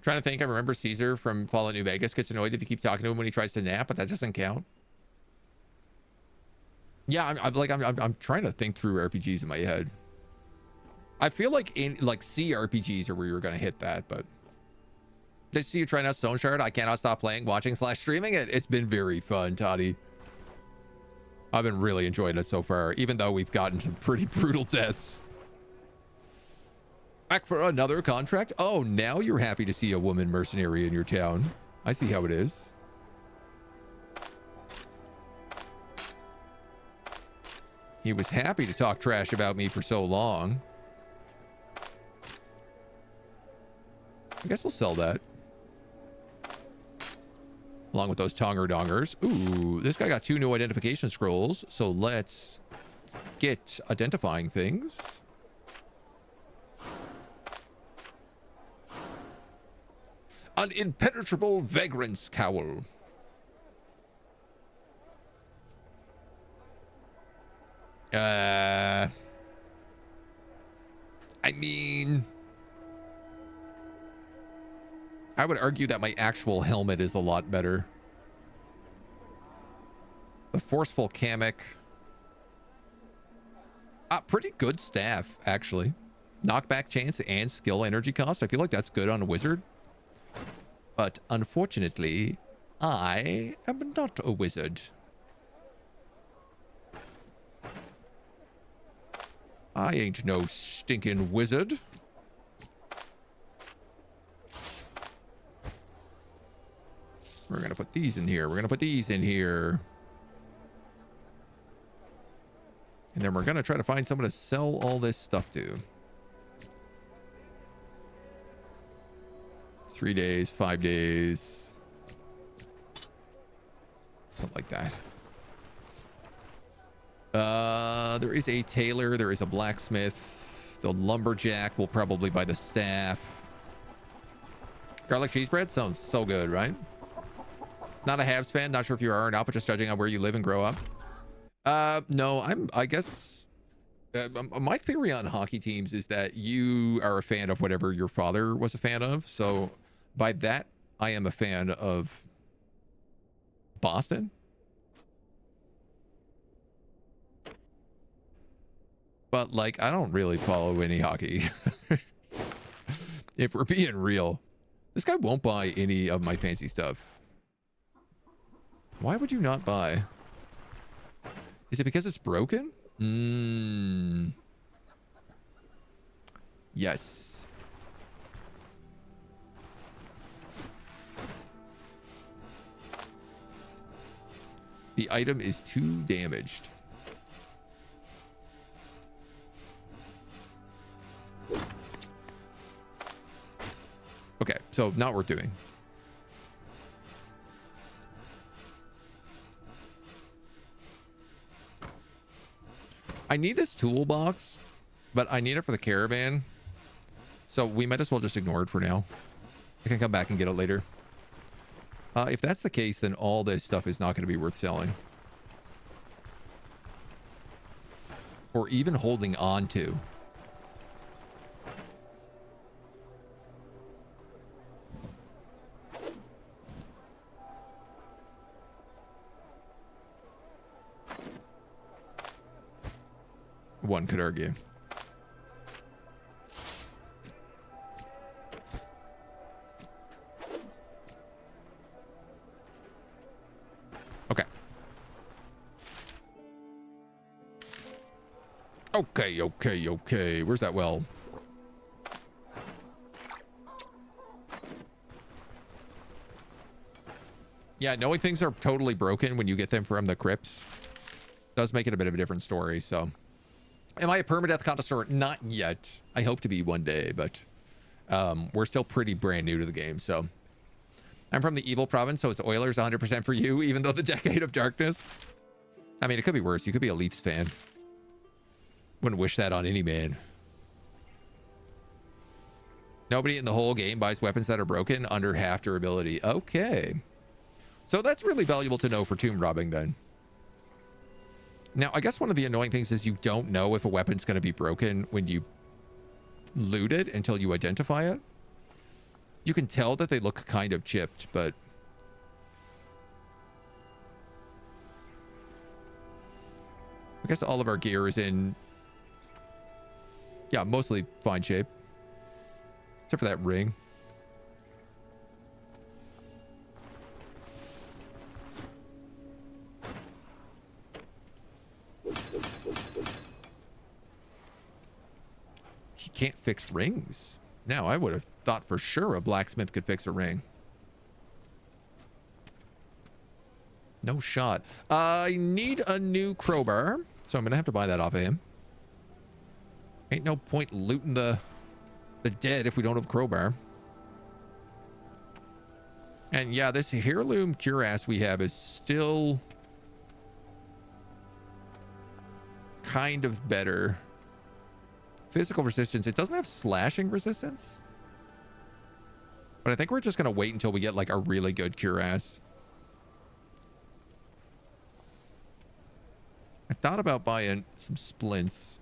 Trying to think. I remember Caesar from Fallout New Vegas gets annoyed if you keep talking to him when he tries to nap, but that doesn't count. Yeah, I'm trying to think through RPGs in my head. I feel like in like CRPGs are where you're gonna hit that, but did I see you trying out Stoneshard? I cannot stop playing, watching / streaming it. It's been very fun, Toddy. I've been really enjoying it so far, even though we've gotten some pretty brutal deaths. Back for another contract? Oh, now you're happy to see a woman mercenary in your town. I see how it is. He was happy to talk trash about me for so long. I guess we'll sell that. Along with those Tonger Dongers. Ooh, this guy got 2 new identification scrolls. So let's get identifying things. An impenetrable vagrant's cowl. I mean, I would argue that my actual helmet is a lot better. The forceful Kamek. Pretty good staff, actually. Knockback chance and skill energy cost. I feel like that's good on a wizard. But unfortunately, I am not a wizard. I ain't no stinking wizard. We're gonna put these in here. We're gonna put these in here. And then we're gonna try to find someone to sell all this stuff to. 3 days, 5 days. Something like that. There is a tailor. There is a blacksmith. The lumberjack will probably buy the staff. Garlic cheese bread sounds so good, right? Not a Habs fan. Not sure if you are or not, but just judging on where you live and grow up. No, I guess my theory on hockey teams is that you are a fan of whatever your father was a fan of. So by that, I am a fan of Boston. But like, I don't really follow any hockey. If we're being real, this guy won't buy any of my fancy stuff. Why would you not buy? Is it because it's broken? Yes. The item is too damaged. Okay, so not worth doing. I need this toolbox, but I need it for the caravan. So we might as well just ignore it for now. I can come back and get it later. If that's the case, then all this stuff is not going to be worth selling. Or even holding on to. One could argue. Okay. Okay. Where's that well? Yeah, knowing things are totally broken when you get them from the crypts does make it a bit of a different story, so. Am I a permadeath connoisseur? Not yet. I hope to be one day, but we're still pretty brand new to the game, so. I'm from the evil province, so it's Oilers 100% for you, even though the Decade of Darkness. I mean, it could be worse. You could be a Leafs fan. Wouldn't wish that on any man. Nobody in the whole game buys weapons that are broken under half durability. Okay. So that's really valuable to know for tomb robbing then. Now, I guess one of the annoying things is you don't know if a weapon's going to be broken when you loot it until you identify it. You can tell that they look kind of chipped, but... guess all of our gear is in, yeah, mostly fine shape. Except for that ring. He can't fix rings. Now, I would have thought for sure a blacksmith could fix a ring. No shot. I need a new crowbar, so I'm going to have to buy that off of him. Ain't no point looting the dead if we don't have a crowbar. And yeah, this heirloom cuirass we have is still kind of better. Physical resistance. It doesn't have slashing resistance. But I think we're just going to wait until we get like a really good cuirass. I thought about buying some splints.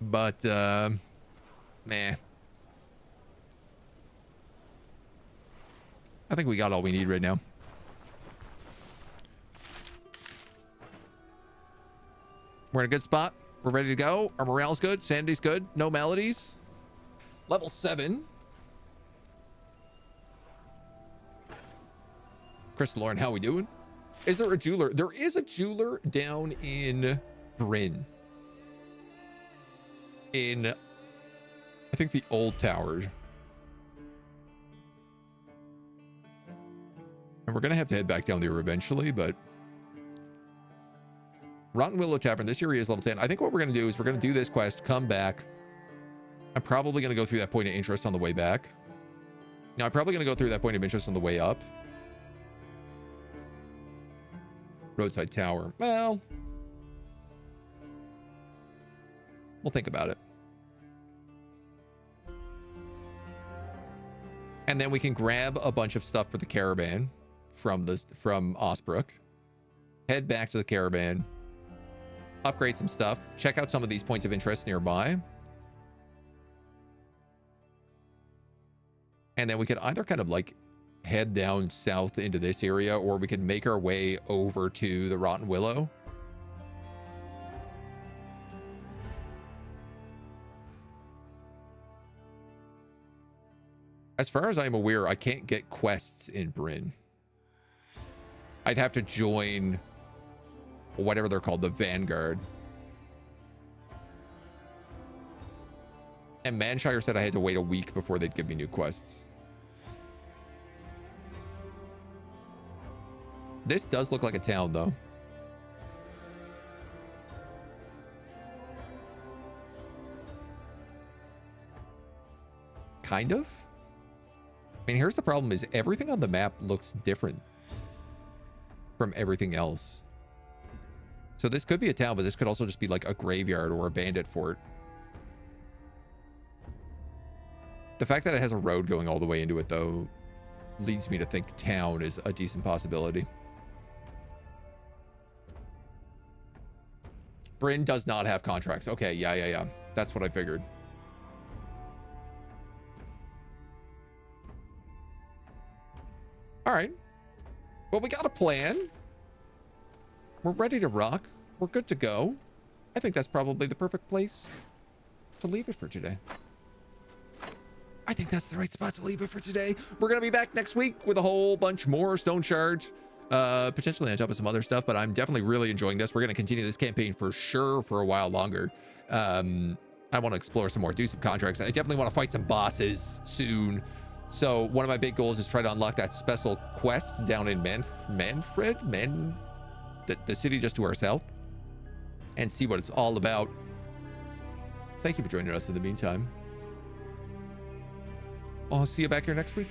But, meh. I think we got all we need right now. We're in a good spot. We're ready to go. Our morale's good. Sanity's good. No maladies. Level 7. Crystal Lauren, how we doing? Is there a jeweler? There is a jeweler down in Bryn. In, I think, the old tower. And we're going to have to head back down there eventually, but... Rotten Willow Tavern, this area is level 10. I think what we're going to do is we're going to do this quest, come back. I'm probably going to go through that point of interest on the way back. Now, I'm probably going to go through that point of interest on the way up. Roadside Tower. Well, we'll think about it. And then we can grab a bunch of stuff for the caravan from Osbrook. Head back to the caravan. Upgrade some stuff. Check out some of these points of interest nearby. And then we could either kind of like head down south into this area, or we could make our way over to the Rotten Willow. As far as I'm aware, I can't get quests in Bryn. I'd have to join whatever they're called, the Vanguard. And Manshire said I had to wait a week before they'd give me new quests. This does look like a town, though. Kind of. I mean, here's the problem is everything on the map looks different from everything else. So this could be a town, but this could also just be like a graveyard or a bandit fort. The fact that it has a road going all the way into it, though, leads me to think town is a decent possibility. Bryn does not have contracts. Okay, yeah. That's what I figured. All right. Well, we got a plan. We're ready to rock. We're good to go. I think that's probably the perfect place to leave it for today. I think that's the right spot to leave it for today. We're going to be back next week with a whole bunch more Stoneshard, potentially on top of some other stuff, but I'm definitely really enjoying this. We're going to continue this campaign for sure for a while longer. I want to explore some more, do some contracts. I definitely want to fight some bosses soon. So one of my big goals is try to unlock that special quest down in Manfred, the city just to our south, and see what it's all about. Thank you for joining us in the meantime. I'll see you back here next week.